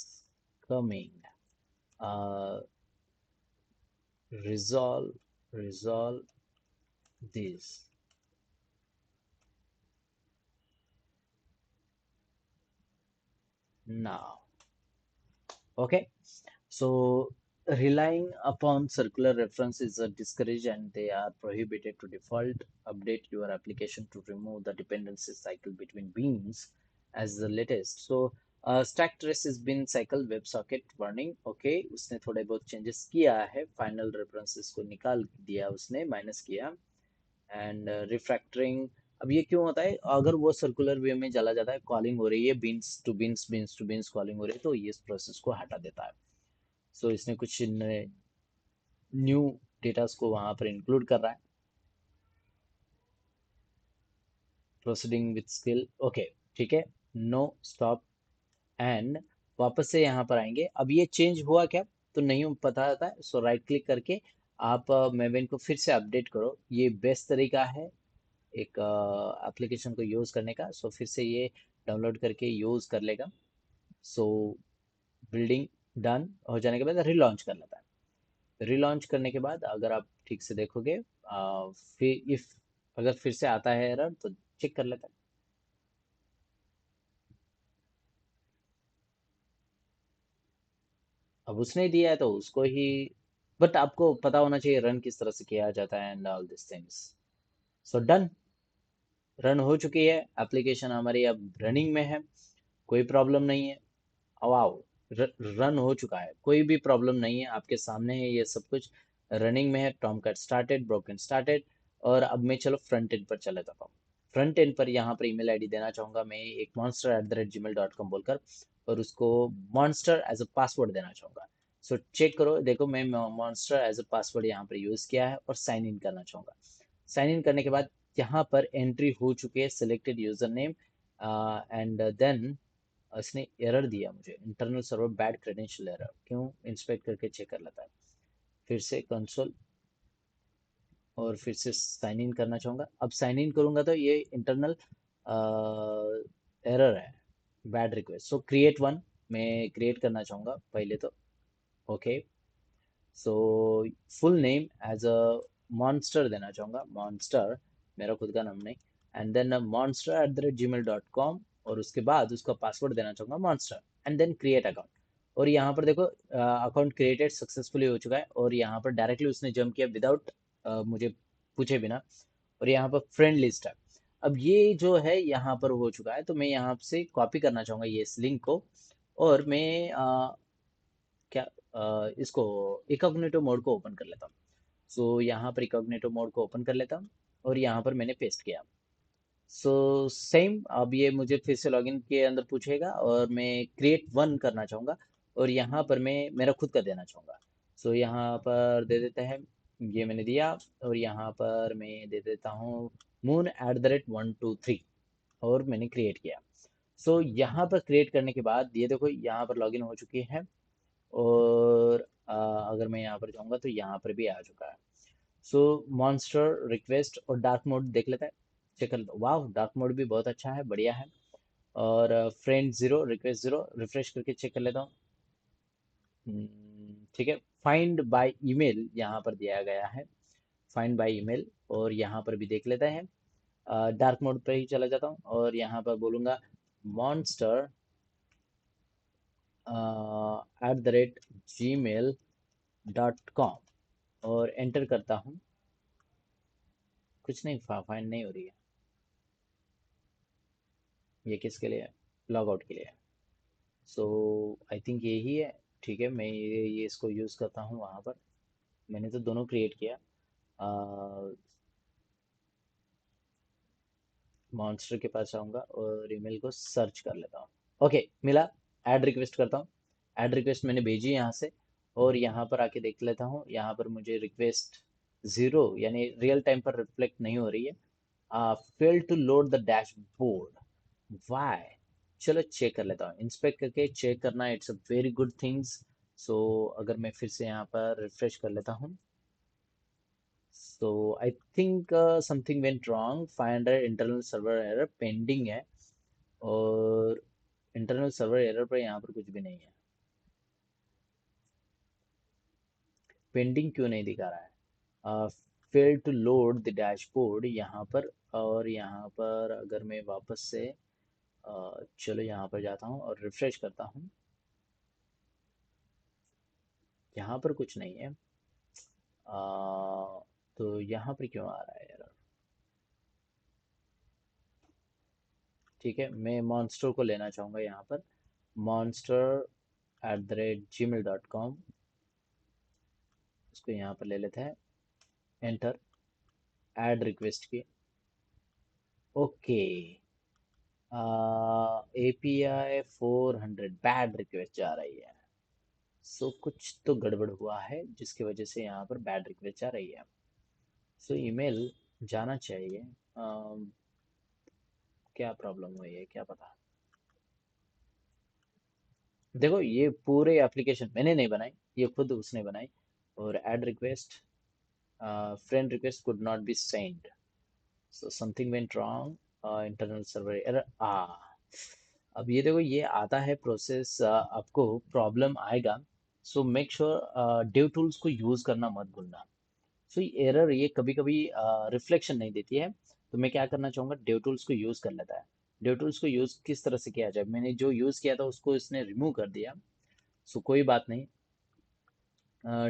coming, resolve resolve this now। Okay, so relying upon circular reference is discouraged and they are prohibited to default update your application to remove the dependency cycle between beans as the latest। So stack trace is bin cycle WebSocket warning। okay, उसने थोड़े बहुत changes किया है, final references को निकाल दिया उसने, minus किया। एंड रिफ्रैक्टरिंग, अब ये क्यों होता है? अगर वो सर्कुलर वे में चला जाता है, कॉलिंग हो रही है beans to beans, beans to beans calling हो रही है, तो ये इस प्रोसेस को हटा देता है। सो इसने कुछ न्यू डेटास को वहां पर इंक्लूड कर रहा है। प्रोसीडिंग विथ स्किल, ओके ठीक है, नो स्टॉप। एंड वापस से यहाँ पर आएंगे, अब ये चेंज हुआ क्या तो नहीं पता था, सो राइट क्लिक करके आप मेवेन को फिर से अपडेट करो, ये बेस्ट तरीका है एक एप्लीकेशन को यूज़ करने का। सो फिर से ये डाउनलोड करके यूज़ कर लेगा। सो बिल्डिंग डन हो जाने के बाद रिलॉन्च कर लेता है। रिलॉन्च करने के बाद अगर आप ठीक से देखोगे, फिर इफ अगर फिर से आता है एरर तो चेक कर लेता है। अब उसने दिया है तो उसको ही, बट आपको पता होना चाहिए रन किस तरह से किया जाता है and all this things. So done, run हो चुकी है एप्लीकेशन हमारी, अब रनिंग में है, कोई प्रॉब्लम नहीं है। वाओ, रन हो चुका है, कोई भी प्रॉब्लम नहीं है, आपके सामने है ये सब कुछ, रनिंग में है। Tom cut started, broken started. और अब मैं चलो फ्रंट एंड पर चले जाता हूँ। फ्रंट एंड पर यहाँ पर ईमेल आईडी देना चाहूँगा मैं, एक monster@gmail.com बोलकर, और उसको मॉन्स्टर एज अ पासवर्ड देना चाहूँगा। सो चेक करो, देखो मैं मॉन्स्टर एज अ पासवर्ड यहाँ पर यूज़ किया है और साइन इन करना चाहूँगा। साइन इन करने के बाद यहाँ पर एंट्री हो चुकी है, selected user name, and then इसने एरर दिया मुझे, internal server bad credential error, क्यों? इंस्पेक्ट करके चेक कर लेता है। फिर से कंसोल, और फिर से साइन इन करना चाहूँगा। अब साइन इन करूँगा तो ये इंटरनल एरर है, bad request. So create one, मैं क्रिएट करना चाहूँगा पहले तो। Okay, so full name as a monster देना चाहूँगा, मॉन्स्टर, मेरा खुद का नाम नहीं। एंड देन monster@gmail.com, और उसके बाद उसका पासवर्ड देना चाहूँगा monster, and then create account. और यहाँ पर देखो अकाउंट क्रिएटेड सक्सेसफुली हो चुका है, और यहाँ पर डायरेक्टली उसने जंप किया विदाउट मुझे पूछे बिना। और यहाँ पर फ्रेंड लिस्ट है। अब ये जो है यहाँ पर हो चुका है, तो मैं यहाँ से कॉपी करना चाहूँगा ये इस लिंक को, और मैं क्या इसको इकॉग्निटो मोड को ओपन कर लेता हूँ। सो यहाँ पर इकॉग्निटो मोड को ओपन कर लेता हूँ, और यहाँ पर मैंने पेस्ट किया। सो सेम, अब ये मुझे फिर से लॉगिन के अंदर पूछेगा, और मैं क्रिएट वन करना चाहूँगा, और यहाँ पर मैं मेरा खुद का देना चाहूँगा। सो यहाँ पर दे देते हैं, ये मैंने दिया, और यहाँ पर मैं दे देता हूँ moon@123, और मैंने क्रिएट किया। सो यहाँ पर क्रिएट करने के बाद ये देखो यहाँ पर लॉगिन हो चुकी है, और अगर मैं यहाँ पर जाऊँगा तो यहाँ पर भी आ चुका है। सो मॉन्स्टर रिक्वेस्ट और डार्क मोड देख लेते हैं, चेक कर लो। वाह, डार्क मोड भी बहुत अच्छा है, बढ़िया है। और friend zero, request zero, refresh करके चेक कर लेता हूँ। ठीक है। फाइंड बाय ईमेल यहाँ पर दिया गया है, फाइंड बाय ईमेल, और यहाँ पर भी देख लेते हैं। डार्क मोड पे ही चला जाता हूँ, और यहाँ पर बोलूँगा मॉन्स्टर @gmail.com, और एंटर करता हूँ। कुछ नहीं, फाइंड नहीं हो रही है। ये किसके लिए है? लॉग आउट के लिए है। सो आई थिंक यही है। ठीक है, मैं ये इसको यूज़ करता हूँ वहाँ पर। मैंने तो दोनों क्रिएट किया। मॉन्स्टर के पास आऊँगा और ईमेल को सर्च कर लेता हूँ। ओके, मिला। ऐड रिक्वेस्ट करता हूँ। ऐड रिक्वेस्ट मैंने भेजी यहाँ से, और यहाँ पर आके देख लेता हूँ। यहाँ पर मुझे रिक्वेस्ट ज़ीरो, यानी रियल टाइम पर रिफ्लेक्ट नहीं हो रही है। Fail to load the dashboard, why. चलो चेक कर लेता हूँ, इंस्पेक्ट करके चेक करना it's a very good things. So अगर मैं फिर से यहाँ पर रिफ्रेश कर लेता हूँ, so I think something went wrong, 500 internal server error pending है। और इंटरनल सर्वर एरर पर यहाँ पर कुछ भी नहीं है। पेंडिंग क्यों नहीं दिखा रहा है? Fail to load the dashboard यहाँ पर। और यहाँ पर अगर मैं वापस से चलो यहाँ पर जाता हूँ और रिफ्रेश करता हूँ, यहाँ पर कुछ नहीं है। तो यहाँ पर क्यों आ रहा है एरर? ठीक है, मैं मॉन्स्टर को लेना चाहूँगा यहाँ पर, monster@gmail.com, उसको यहाँ पर ले लेते हैं। एंटर, ऐड रिक्वेस्ट की। ओके, API 400 बैड रिक्वेस्ट जा रही है। सो कुछ तो गड़बड़ हुआ है, जिसकी वजह से यहाँ पर बैड रिक्वेस्ट जा रही है। सो ईमेल जाना चाहिए। क्या प्रॉब्लम हुई है क्या पता। देखो ये पूरे एप्लीकेशन मैंने नहीं बनाई, ये खुद उसने बनाई। और add request, friend request could not be send, so something went wrong, internal server error. अब ये देखो ये आता है प्रोसेस, आपको प्रॉब्लम आएगा। So make sure dev tools को यूज़ करना मत भूलना। सो ये एरर ये कभी कभी रिफ्लेक्शन नहीं देती है, तो मैं क्या करना चाहूँगा, डेव टूल्स को यूज़ कर लेता है। डेव टूल्स को यूज़ किस तरह से किया जाए, मैंने जो यूज़ किया था उसको इसने रिमूव कर दिया। सो कोई बात नहीं।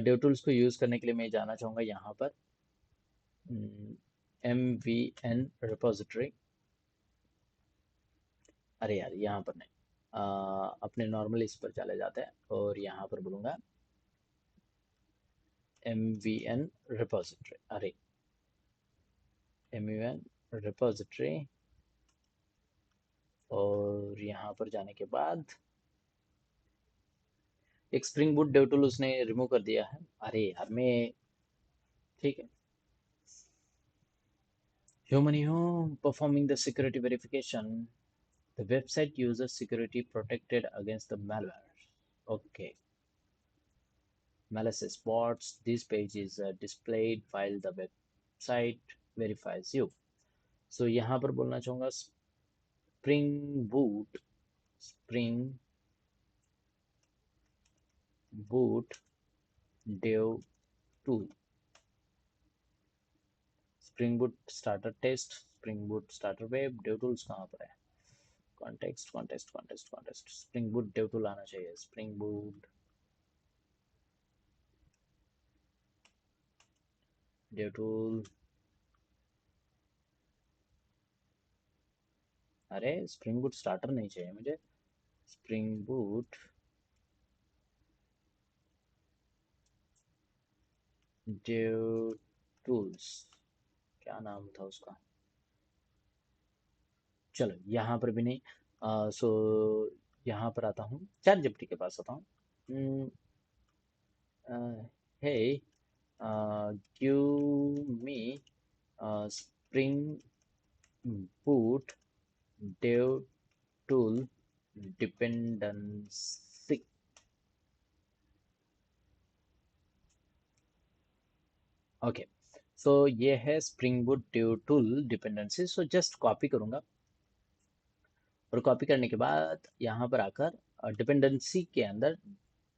डेव टूल्स को यूज़ करने के लिए मैं जाना चाहूँगा यहाँ पर, MVN रिपोजिटरी। अरे यार यहाँ पर नहीं, अपने नॉर्मल इस पर चले जाते हैं, और यहाँ पर बोलूँगा MVN रिपोजिटरी। अरे MVN रिपोजिटरी, और यहाँ पर जाने के बाद एक स्प्रिंग बूट डेव टूल उसने रिमूव कर दिया है। अरे यार मैं, ठीक है, human performing the security verification, the website uses security protected against the malware. Okay, malicious bots, this page is displayed while the web site verifies you. So यहाँ पर बोलना चाहूँगा spring boot dev tool, spring boot starter test, spring boot starter web, dev tools कहाँ पर है? Context spring boot dev tool आना चाहिए। Spring boot dev tool, अरे स्प्रिंग बूट स्टार्टर नहीं चाहिए मुझे, स्प्रिंग बूट डेव टूल्स, क्या नाम था उसका? चलो यहाँ पर भी नहीं। सो यहाँ पर आता हूँ, चैट जीपीटी के पास आता हूँ। Hey give me spring boot dev tool dependency. Okay, so ये है spring boot dev tool dependency. So just copy करूँगा और कॉपी करने के बाद यहाँ पर आकर डिपेंडेंसी के अंदर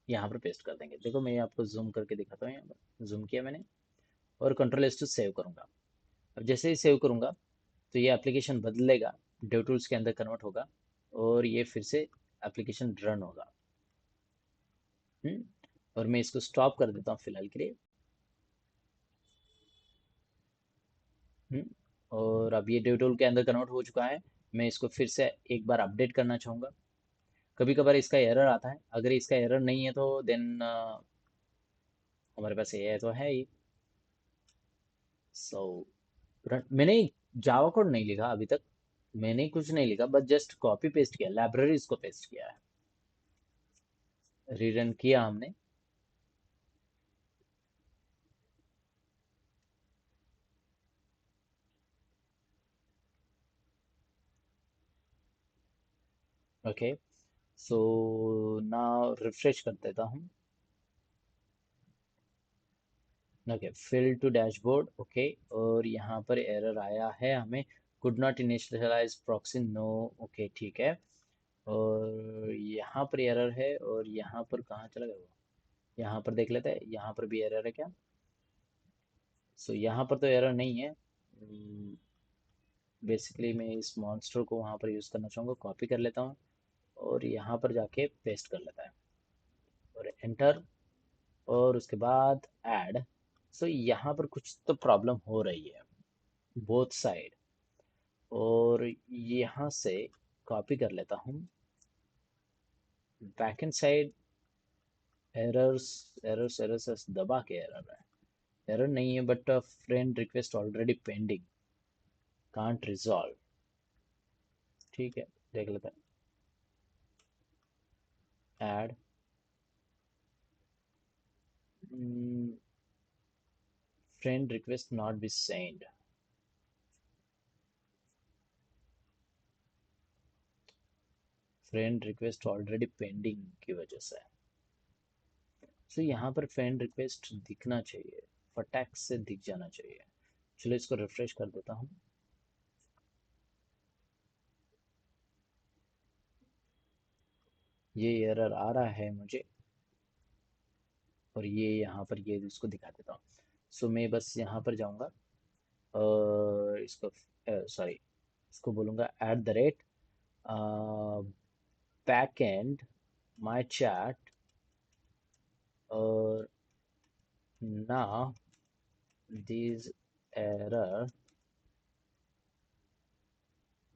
यहाँ पर पेस्ट कर देंगे। देखो मैं आपको जूम करके दिखाता हूँ, यहाँ पर जूम किया मैंने और कंट्रोल एस टू सेव करूँगा। अब जैसे ही सेव करूँगा तो ये एप्लीकेशन बदलेगा, डेव टूल्स के अंदर कन्वर्ट होगा और ये फिर से एप्लीकेशन रन होगा। और मैं इसको स्टॉप कर देता हूँ फिलहाल के लिए। और अब ये डेव टूल के अंदर कन्वर्ट हो चुका है। मैं इसको फिर से एक बार अपडेट करना चाहूँगा। कभी कभार इसका एरर आता है, अगर इसका एरर नहीं है तो देन हमारे पास ये तो है ही। सो मैंने जावा कोड नहीं लिखा अभी तक, मैंने कुछ नहीं लिखा, बस जस्ट कॉपी पेस्ट किया, लाइब्रेरीज को पेस्ट किया है, रीरन किया हमने। ओके, सो नाउ रिफ्रेश कर देता हूँ। Okay, fill to dashboard, okay, और यहाँ पर एरर आया है हमें, could not initialize proxy, no. Okay ठीक है, और यहाँ पर एरर है और यहाँ पर कहाँ चला गया वो, यहाँ पर देख लेते हैं, यहाँ पर भी एरर है क्या? सो यहाँ पर तो एरर नहीं है। बेसिकली मैं इस मॉन्स्टर को वहाँ पर यूज़ करना चाहूँगा, कॉपी कर लेता हूँ और यहाँ पर जाके पेस्ट कर लेता है और एंटर, और उसके बाद ऐड। सो यहाँ पर कुछ तो प्रॉब्लम हो रही है बोथ साइड, और यहाँ से कॉपी कर लेता हूँ backend side. Errors errors errors दबा के एरर है, एरर नहीं है but friend request already pending, can't resolve. ठीक है, देख लेते हैं, add, friend request not be send, friend request already pending की वजह से। सो यहाँ पर फ्रेंड रिक्वेस्ट दिखना चाहिए, फटाक से दिख जाना चाहिए। चलो इसको रिफ्रेश कर देता हूँ। ये एरर आ रहा है मुझे, और ये यहाँ पर ये इसको दिखा देता हूँ। सो मैं बस यहाँ पर जाऊँगा और इसको, सॉरी, इसको बोलूँगा eight the rate back and my chat, और ना दिस एरर,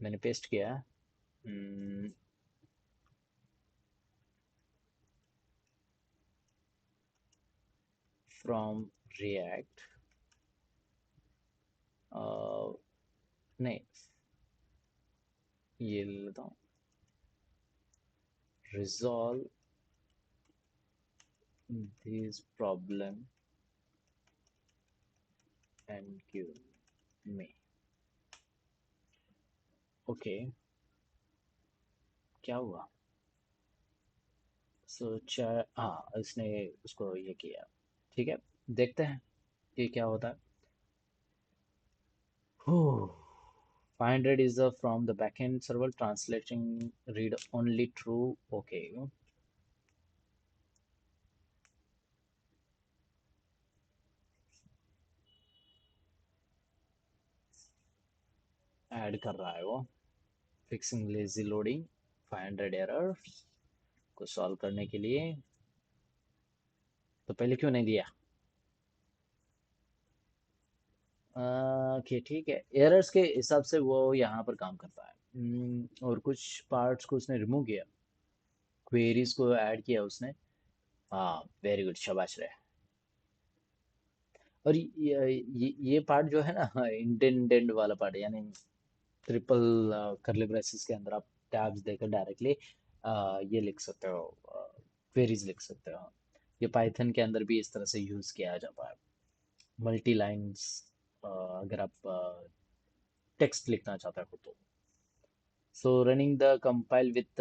मैंने पेस्ट किया, फ्रॉम रिएक्ट, नहीं, ये ले लेता हूँ, resolve this problem and give me। Okay, क्या हुआ? हाँ, इसने उसको ये किया। ठीक है, देखते हैं कि क्या होता है। Oh, 500 is from the backend server translating read only true. Okay, add कर रहा है वो. फिक्सिंग लेजी लोडिंग 500 एरर को सॉल्व करने के लिए. तो पहले क्यों नहीं दिया? ओके ठीक है, एरर्स के हिसाब से वो यहाँ पर काम करता है. और कुछ पार्ट्स को उसने रिमूव किया, क्वेरीज को ऐड किया उसने. हाँ वेरी गुड, शाबाश रहे. और ये पार्ट जो है ना, इंटेंडेड वाला पार्ट, यानी ट्रिपल करली ब्रेसेस के अंदर आप टैब्स देकर डायरेक्टली ये लिख सकते हो, क्वेरीज लिख सकते हो. ये पाइथन के अंदर भी इस तरह से यूज किया जाता है, मल्टी लाइंस. अगर आप टेक्स्ट लिखना चाहते हो तो. सो running the compile with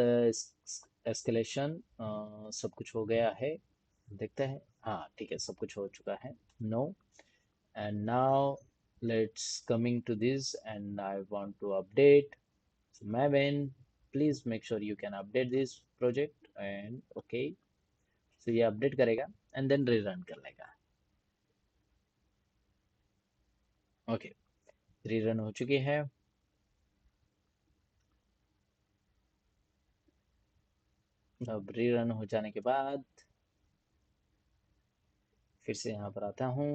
escalation. सब कुछ हो गया है, देखते हैं. हाँ ठीक है, सब कुछ हो चुका है. No. And now let's coming to this and I want to update. Maven, please make sure you can update this project. And okay, so ये अपडेट करेगा एंड देन रीरन कर लेगा. ओके, रीरन हो चुकी है. अब रीरन हो जाने के बाद फिर से यहाँ पर आता हूँ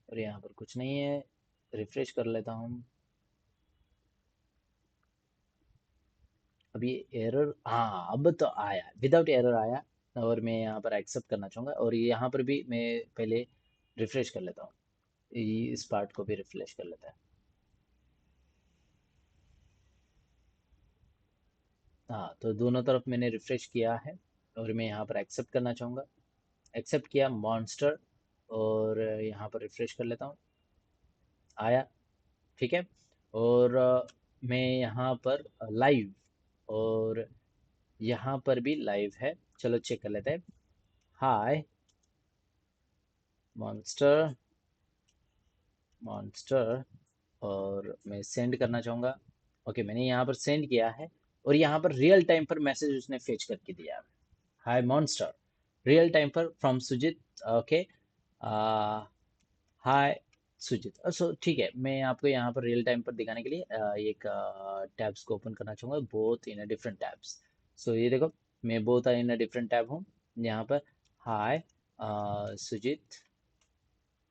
और यहाँ पर कुछ नहीं है. रिफ्रेश कर लेता हूँ. अब ये एरर, हाँ अब तो आया, विदाउट एरर आया. और मैं यहाँ पर एक्सेप्ट करना चाहूँगा, और ये यहाँ पर भी मैं पहले रिफ्रेश कर लेता हूँ. इस पार्ट को भी रिफ्रेश कर लेता है. हाँ तो दोनों तरफ मैंने रिफ्रेश किया है, और मैं यहाँ पर एक्सेप्ट करना चाहूँगा. एक्सेप्ट किया मॉन्स्टर, और यहाँ पर रिफ्रेश कर लेता हूँ. आया, ठीक है. और मैं यहाँ पर लाइव, और यहाँ पर भी लाइव है. चलो चेक कर लेते हैं. हाय मॉन्स्टर, मॉन्स्टर. और मैं सेंड करना चाहूँगा. ओके, मैंने यहाँ पर सेंड किया है, और यहाँ पर रियल टाइम पर मैसेज उसने फेच करके दिया है. हाय मॉन्स्टर, रियल टाइम पर फ्रॉम सुजित. ओके. हाय सुजित. सो ठीक है, मैं आपको यहाँ पर रियल टाइम पर दिखाने के लिए एक टैब्स को ओपन करना चाहूँगा, both in a different tabs. So ये देखो, मैं both in a different tab हूँ यहाँ पर. हाय सुजित.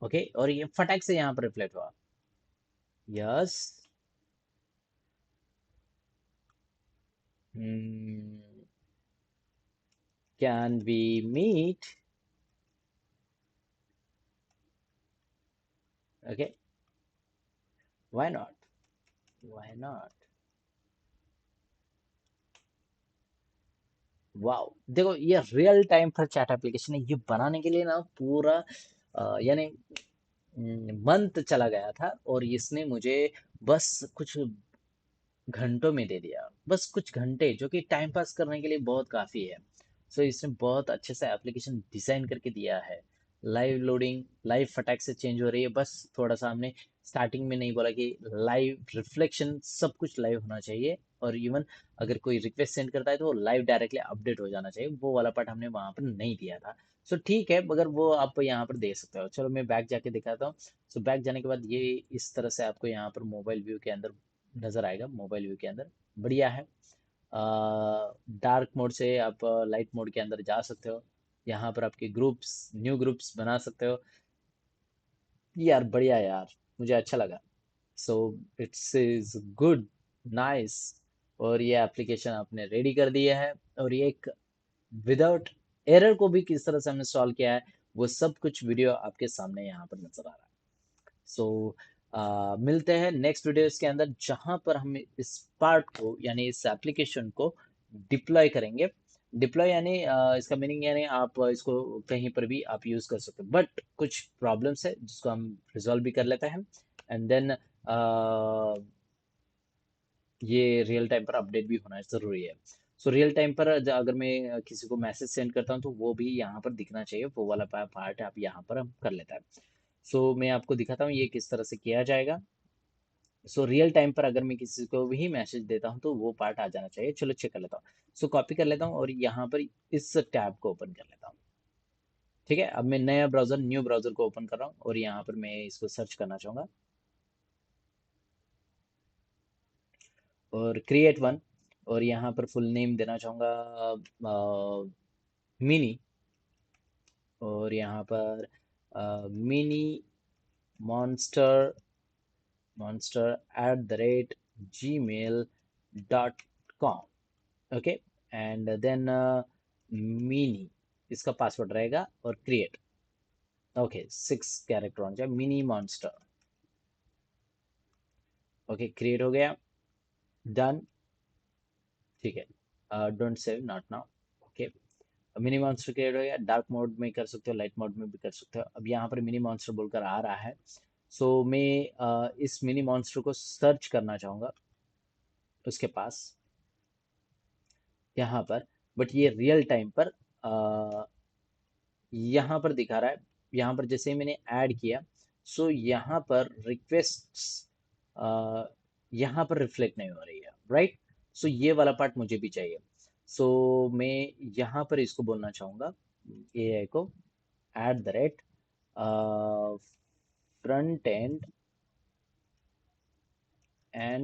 ओके, और ये फटाक से यहाँ पर रिफ्लेक्ट हुआ. Yes. Can we meet. Okay, why not, why not. Wow, देखो ये रियल टाइम पर चैट एप्लीकेशन है. ये बनाने के लिए ना पूरा यानी मंथ चला गया था, और इसने मुझे बस कुछ घंटों में दे दिया. बस कुछ घंटे, जो कि टाइम पास करने के लिए बहुत काफ़ी है. सो इसने बहुत अच्छे से एप्लीकेशन डिज़ाइन करके दिया है. लाइव लोडिंग, लाइव फटाक से चेंज हो रही है. बस थोड़ा सा हमने स्टार्टिंग में नहीं बोला कि लाइव रिफ्लेक्शन, सब कुछ लाइव होना चाहिए. और इवन अगर कोई रिक्वेस्ट सेंड करता है तो वो लाइव डायरेक्टली अपडेट हो जाना चाहिए. वो वाला पार्ट हमने वहाँ पर नहीं दिया था. सो ठीक है, मगर वो आप यहाँ पर दे सकते हो. चलो मैं बैक जाके दिखाता हूँ. सो बैक जाने के बाद ये इस तरह से आपको यहाँ पर मोबाइल व्यू के अंदर नज़र आएगा. मोबाइल व्यू के अंदर बढ़िया है. डार्क मोड से आप लाइट मोड के अंदर जा सकते हो. यहाँ पर आपके ग्रुप्स, न्यू ग्रुप्स बना सकते हो. यार बढ़िया यार, मुझे अच्छा लगा. So it's is good, nice. और ये एप्लीकेशन आपने रेडी कर दिया है, और ये एक विदाउट एरर को भी किस तरह से हमने सॉल्व किया है, वो सब कुछ वीडियो आपके सामने यहाँ पर नजर आ रहा है. सो मिलते हैं नेक्स्ट वीडियोस के अंदर, जहां पर हम इस पार्ट को, यानी इस एप्लीकेशन को डिप्लॉय करेंगे. डिप्लॉय यानी इसका मीनिंग यानी आप इसको कहीं पर भी आप यूज कर सकते हो, बट कुछ प्रॉब्लम्स है जिसको हम रिजॉल्व भी कर लेते हैं. एंड देन ये रियल टाइम पर अपडेट भी होना ज़रूरी है. सो रियल टाइम पर अगर मैं किसी को मैसेज सेंड करता हूँ तो वो भी यहाँ पर दिखना चाहिए. वो वाला पार्ट आप यहाँ पर हम कर लेता है. सो मैं आपको दिखाता हूँ ये किस तरह से किया जाएगा. सो रियल टाइम पर अगर मैं किसी को भी मैसेज देता हूँ तो वो पार्ट आ जाना चाहिए। चलो चेक कर लेता हूँ। सो कॉपी कर लेता हूँ और यहाँ पर इस टैब को ओपन कर लेता हूँ। ठीक है, अब मैं नया ब्राउजर न्यू ब्राउजर को ओपन कर रहा हूँ और यहाँ पर मैं इसको सर्च करना चाहूँगा और क्रिएट वन, और यहाँ पर फुल नेम देना चाहूँगा मिनी, और यहाँ पर mini monster monster at the rate gmail.com। Okay, and then mini इसका पासवर्ड रहेगा और क्रिएट। ओके, 6 कैरेक्टर होना चाहिए, मिनी मॉन्स्टर। ओके, क्रिएट हो गया, डन। ठीक है, don't save, not now. Okay, mini monster create हो गया। डार्क मोड में कर सकते हो, लाइट मोड में भी कर सकते हो। अब यहाँ पर मिनी मॉन्स्टर बोलकर आ रहा है। सो मैं इस मिनी मॉन्स्टर को सर्च करना चाहूँगा उसके पास यहाँ पर। बट ये रियल टाइम पर यहाँ पर दिखा रहा है। यहाँ पर जैसे ही मैंने ऐड किया, सो यहाँ पर रिक्वेस्ट्स यहाँ पर रिफ्लेक्ट नहीं हो रही है, राइट। सो ये वाला पार्ट मुझे भी चाहिए। सो मैं यहाँ पर इसको बोलना चाहूँगा एआई को, eight the rate front end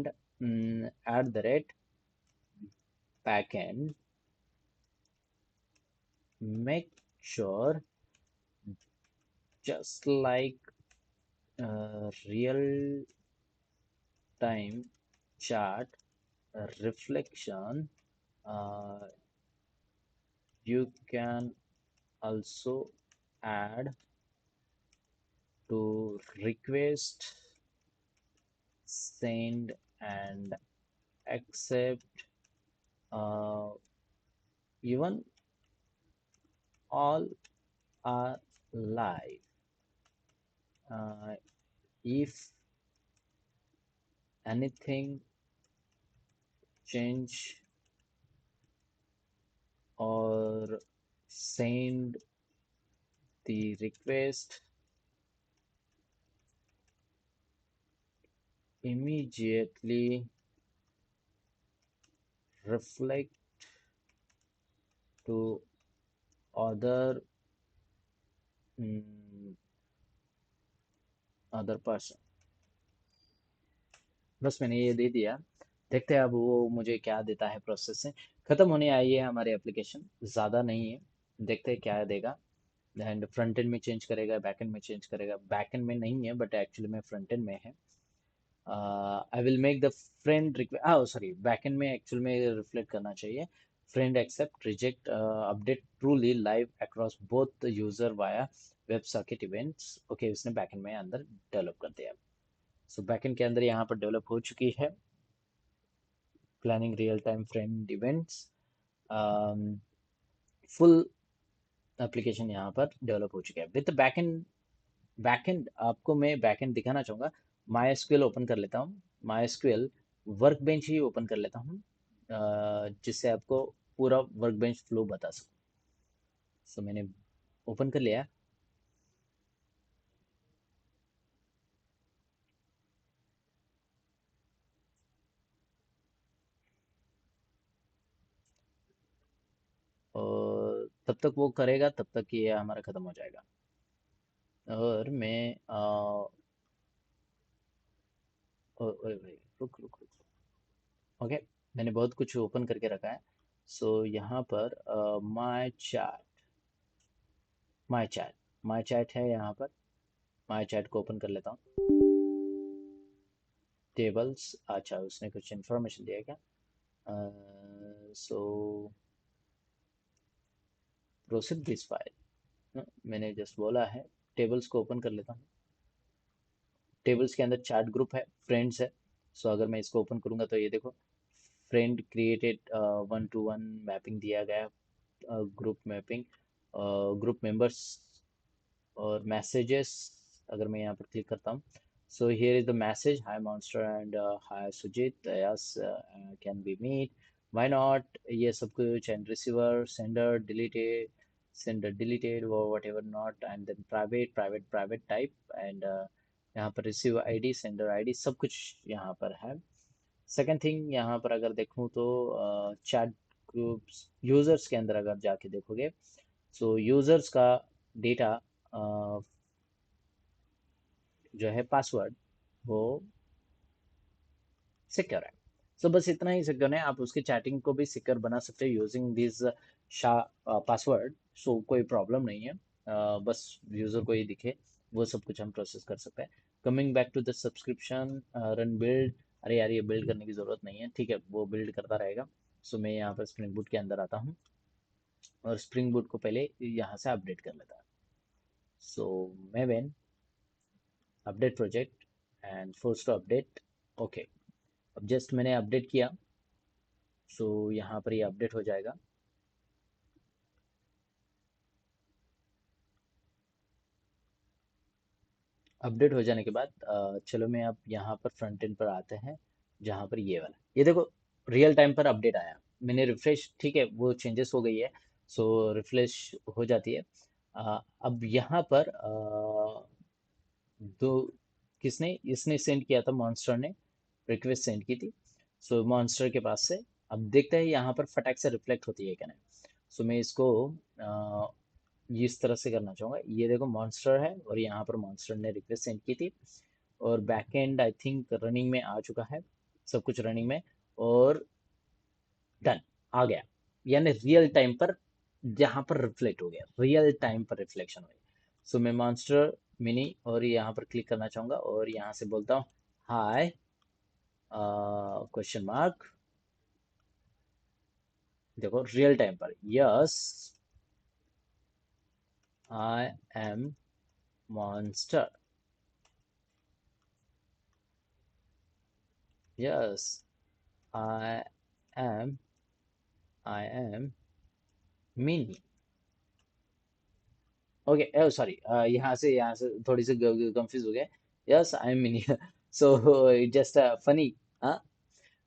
eight the rate back and, make sure just like real time chat reflection, uh, you can also add to request, send and accept, uh, even all are live. If anything change or send the request immediately, reflect to other mm, other person। बस मैंने ये दे दिया। देखते हैं अब वो मुझे क्या देता है। प्रोसेस से खत्म होने आई है हमारी एप्लीकेशन, ज़्यादा नहीं है। देखते हैं क्या देगा। एंड फ्रंट एंड में चेंज करेगा, बैक एंड में चेंज करेगा। बैक एंड में नहीं है बट एक्चुअली में फ्रंट एंड में है। I will make the friend request, sorry, back end में एक्चुअल में रिफ्लेक्ट करना चाहिए। Friend accept reject update truly live across both user via web socket events. Okay, उसने बैक एंड में अंदर डेवलप कर दिया। सो बैकएंड के अंदर यहाँ पर डेवलप हो चुकी है planning real time friend events. Full application यहाँ पर डेवलप हो चुका है विद बैकएंड। बैकएंड आपको मैं बैकएंड दिखाना चाहूँगा। माई एसक्यूएल ओपन कर लेता हूँ। My SQL work bench he open कर लेता हूँ, जिससे आपको पूरा वर्क बेंच फ्लो बता सकूँ। सो मैंने ओपन कर लिया। और तब तक वो करेगा, तब तक ये हमारा ख़त्म हो जाएगा। और मैं ओए भाई, रुक रुक रुक। ओके, मैंने बहुत कुछ ओपन करके रखा है। सो यहाँ पर my chat, my chat my chat है यहाँ पर। माय चैट को ओपन कर लेता हूँ। टेबल्स, अच्छा उसने कुछ इन्फॉर्मेशन दिया क्या? सो प्रोसीड दिस फाइल, मैंने जस्ट बोला है। टेबल्स को ओपन कर लेता हूँ। टेबल्स के अंदर चैट ग्रुप है, फ्रेंड्स है। सो अगर मैं इसको ओपन करूँगा तो ये देखो, फ्रेंड क्रिएटेड, 1 to 1 मैपिंग दिया गया, ग्रुप मैपिंग, ग्रुप मेंबर्स और मैसेजेस। अगर मैं यहाँ पर क्लिक करता हूँ, so here is the message, hi monster and hi Sujit, yes can be meet, why not, ये सब कुछ। एंड रिसीवर, सेंडर डिलीटेड वो whatever not, and then private private private type, and यहाँ पर रिसीव आईडी, सेंडर आईडी, सब कुछ यहाँ पर है। सेकंड थिंग यहाँ पर अगर देखूँ तो चैट ग्रुप्स, यूजर्स के अंदर अगर जाके देखोगे, सो यूजर्स का डेटा जो है पासवर्ड वो सिक्योर है। सो बस इतना ही सिक्योर है, आप उसकी चैटिंग को भी सिक्योर बना सकते हो यूजिंग दिस पासवर्ड। सो कोई प्रॉब्लम नहीं है। बस यूजर को ही दिखे वो सब कुछ हम प्रोसेस कर सकते हैं। Coming back to the subscription run build, अरे यार ये बिल्ड करने की ज़रूरत नहीं है, ठीक है वो बिल्ड करता रहेगा। सो मैं यहाँ पर स्प्रिंग बूट के अंदर आता हूँ और स्प्रिंग बूट को पहले यहाँ से अपडेट कर लेता हूँ। So maven update project and force to update. Okay, अब जस्ट मैंने अपडेट किया, सो यहाँ पर ये अपडेट हो जाएगा। अपडेट हो जाने के बाद चलो मैं अब यहाँ पर फ्रंट एंड पर आते हैं, जहाँ पर ये वाला, ये देखो रियल टाइम पर अपडेट आया। मैंने रिफ्रेश, ठीक है वो चेंजेस हो गई है, सो रिफ्रेश हो जाती है। अब यहाँ पर दो, किसने इसने सेंड किया था, मॉन्स्टर ने रिक्वेस्ट सेंड की थी। सो मॉन्स्टर के पास से अब देखते हैं यहाँ पर फटाक से रिफ्लेक्ट होती है क्या नहीं। सो मैं इसको इस तरह से करना चाहूँगा, ये देखो मॉन्स्टर है और यहाँ पर मॉन्स्टर ने रिक्वेस्ट सेंड की थी और बैकएंड आई थिंक रनिंग में आ चुका है, सब कुछ रनिंग में और डन आ गया। यानी रियल टाइम पर यहाँ पर रिफ्लेक्ट हो गया, रियल टाइम पर रिफ्लेक्शन हो गया। सो मैं मॉन्स्टर मिनी और यहाँ पर क्लिक करना चाहूँगा और यहाँ से बोलता हूँ हाय क्वेश्चन मार्क। देखो रियल टाइम पर, yes I M monster, yes I M I am mini. Okay, sorry, यहाँ से थोड़ी सी कंफ्यूज हो गया। Yes I am Mini. So it just funny. हाँ,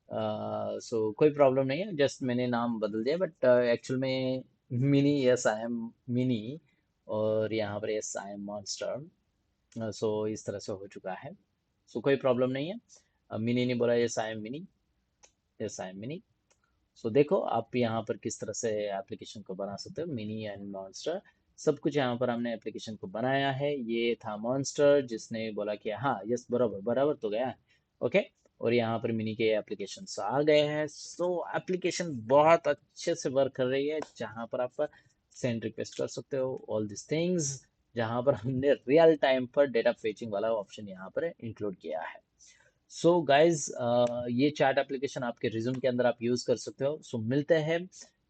सो कोई प्रॉब्लम नहीं है, जस्ट मैंने नाम बदल दिया बट एक्चुअल में mini, yes I am mini और यहाँ पर यस आई एम मॉन्स्टर। सो इस तरह से हो चुका है, सो कोई प्रॉब्लम नहीं है। मिनी ने बोला yes I am Mini, yes I am Mini. So देखो आप यहाँ पर किस तरह से एप्लीकेशन को बना सकते हो, मिनी एंड मॉन्स्टर सब कुछ यहाँ पर हमने एप्लीकेशन को बनाया है। ये था मॉन्स्टर जिसने बोला कि हाँ यस बराबर बराबर तो गया है। ओके, और यहाँ पर मिनी के एप्लीकेशन आ गए हैं। सो एप्लीकेशन बहुत अच्छे से वर्क कर रही है, जहाँ पर आप सेंड रिक्वेस्ट कर सकते हो ऑल दिस थिंग्स, जहाँ पर हमने रियल टाइम पर डेटा फेचिंग वाला ऑप्शन यहाँ पर इंक्लूड किया है। सो गाइज ये चैट एप्लीकेशन आपके रिज्यूम के अंदर आप यूज कर सकते हो। सो मिलते हैं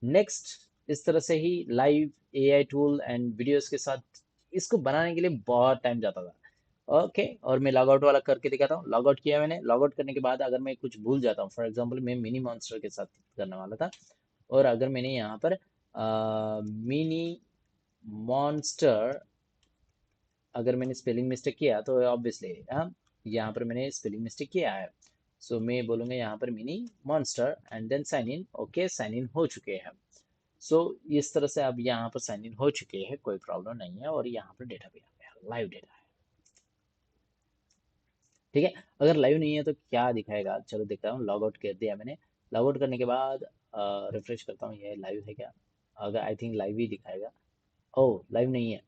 नेक्स्ट इस तरह से ही live AI tool and videos के साथ। इसको बनाने के लिए बहुत टाइम जाता था। ओके, और मैं लॉग आउट वाला करके दिखाता हूँ। लॉग आउट किया मैंने, लॉग आउट करने के बाद अगर मैं कुछ भूल जाता हूँ, फॉर एग्जांपल मैं मिनी मॉन्स्टर के साथ करने वाला था और अगर मैंने यहाँ पर मिनी मॉन्स्टर, अगर मैंने स्पेलिंग मिस्टेक किया तो ऑब्वियसली यहाँ पर मैंने स्पेलिंग मिस्टेक किया है। सो मैं बोलूँगा यहाँ पर mini monster and then sign in. Okay, sign in हो चुके हैं। सो इस तरह से अब यहाँ पर साइन इन हो चुके हैं, कोई प्रॉब्लम नहीं है और यहाँ पर डेटा भी आ गया, लाइव डेटा है। ठीक है, अगर लाइव नहीं है तो क्या दिखाएगा, चलो देखता हूँ। लॉग आउट कर दिया मैंने, लॉग आउट करने के बाद रिफ्रेश करता हूँ, ये लाइव है क्या। अगर आई थिंक लाइव ही दिखाएगा। ओह लाइव नहीं है,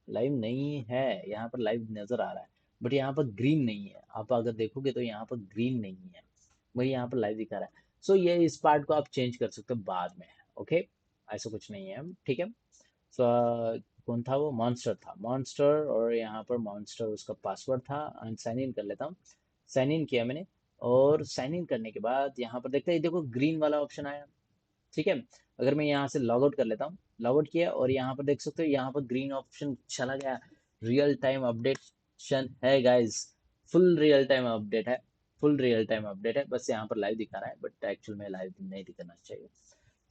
लाइव नहीं है, यहाँ पर लाइव नजर आ रहा है बट यहाँ पर ग्रीन नहीं है। आप अगर देखोगे तो यहाँ पर ग्रीन नहीं है, वही यहाँ पर लाइव दिखा रहा है। सो ये इस पार्ट को आप चेंज कर सकते हो बाद में। ओके, ऐसा कुछ नहीं है, ठीक है। सो कौन था वो, मॉन्स्टर था, मॉन्स्टर और यहाँ पर मॉन्स्टर उसका पासवर्ड था एंड साइन इन कर लेता हूँ। साइन इन किया मैंने और साइन इन करने के बाद यहाँ पर देखते हैं, देखो ग्रीन वाला ऑप्शन आया। ठीक है, अगर मैं यहाँ से लॉग आउट कर लेता हूँ, लॉग आउट किया और यहाँ पर देख सकते हो यहाँ पर ग्रीन ऑप्शन चला गया। रियल टाइम अपडेशन है guys, full real time update है, फुल रियल टाइम अपडेट है। बस यहाँ पर लाइव दिखा रहा है बट एक्चुअल में लाइव नहीं दिखाना चाहिए।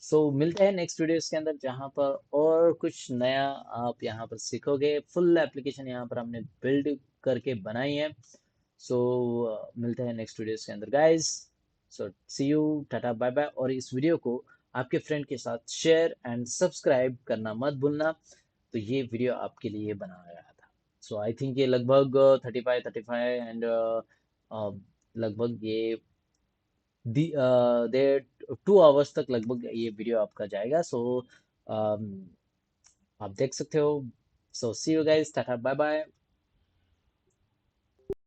सो मिलते हैं नेक्स्ट वीडियोस के अंदर, जहाँ पर और कुछ नया आप यहाँ पर सीखोगे। फुल एप्लीकेशन यहाँ पर हमने बिल्ड करके बनाई है। सो मिलते हैं नेक्स्ट वीडियोस के अंदर guys. So see you, tata bye bye. और इस वीडियो को आपके फ्रेंड के साथ शेयर एंड सब्सक्राइब करना मत भूलना। तो ये वीडियो आपके लिए बनाया गया था। सो आई थिंक ये लगभग 35 एंड लगभग ये दे 2 आवर्स तक लगभग ये वीडियो आपका जाएगा। सो आप देख सकते हो। So see you guys, tata bye bye.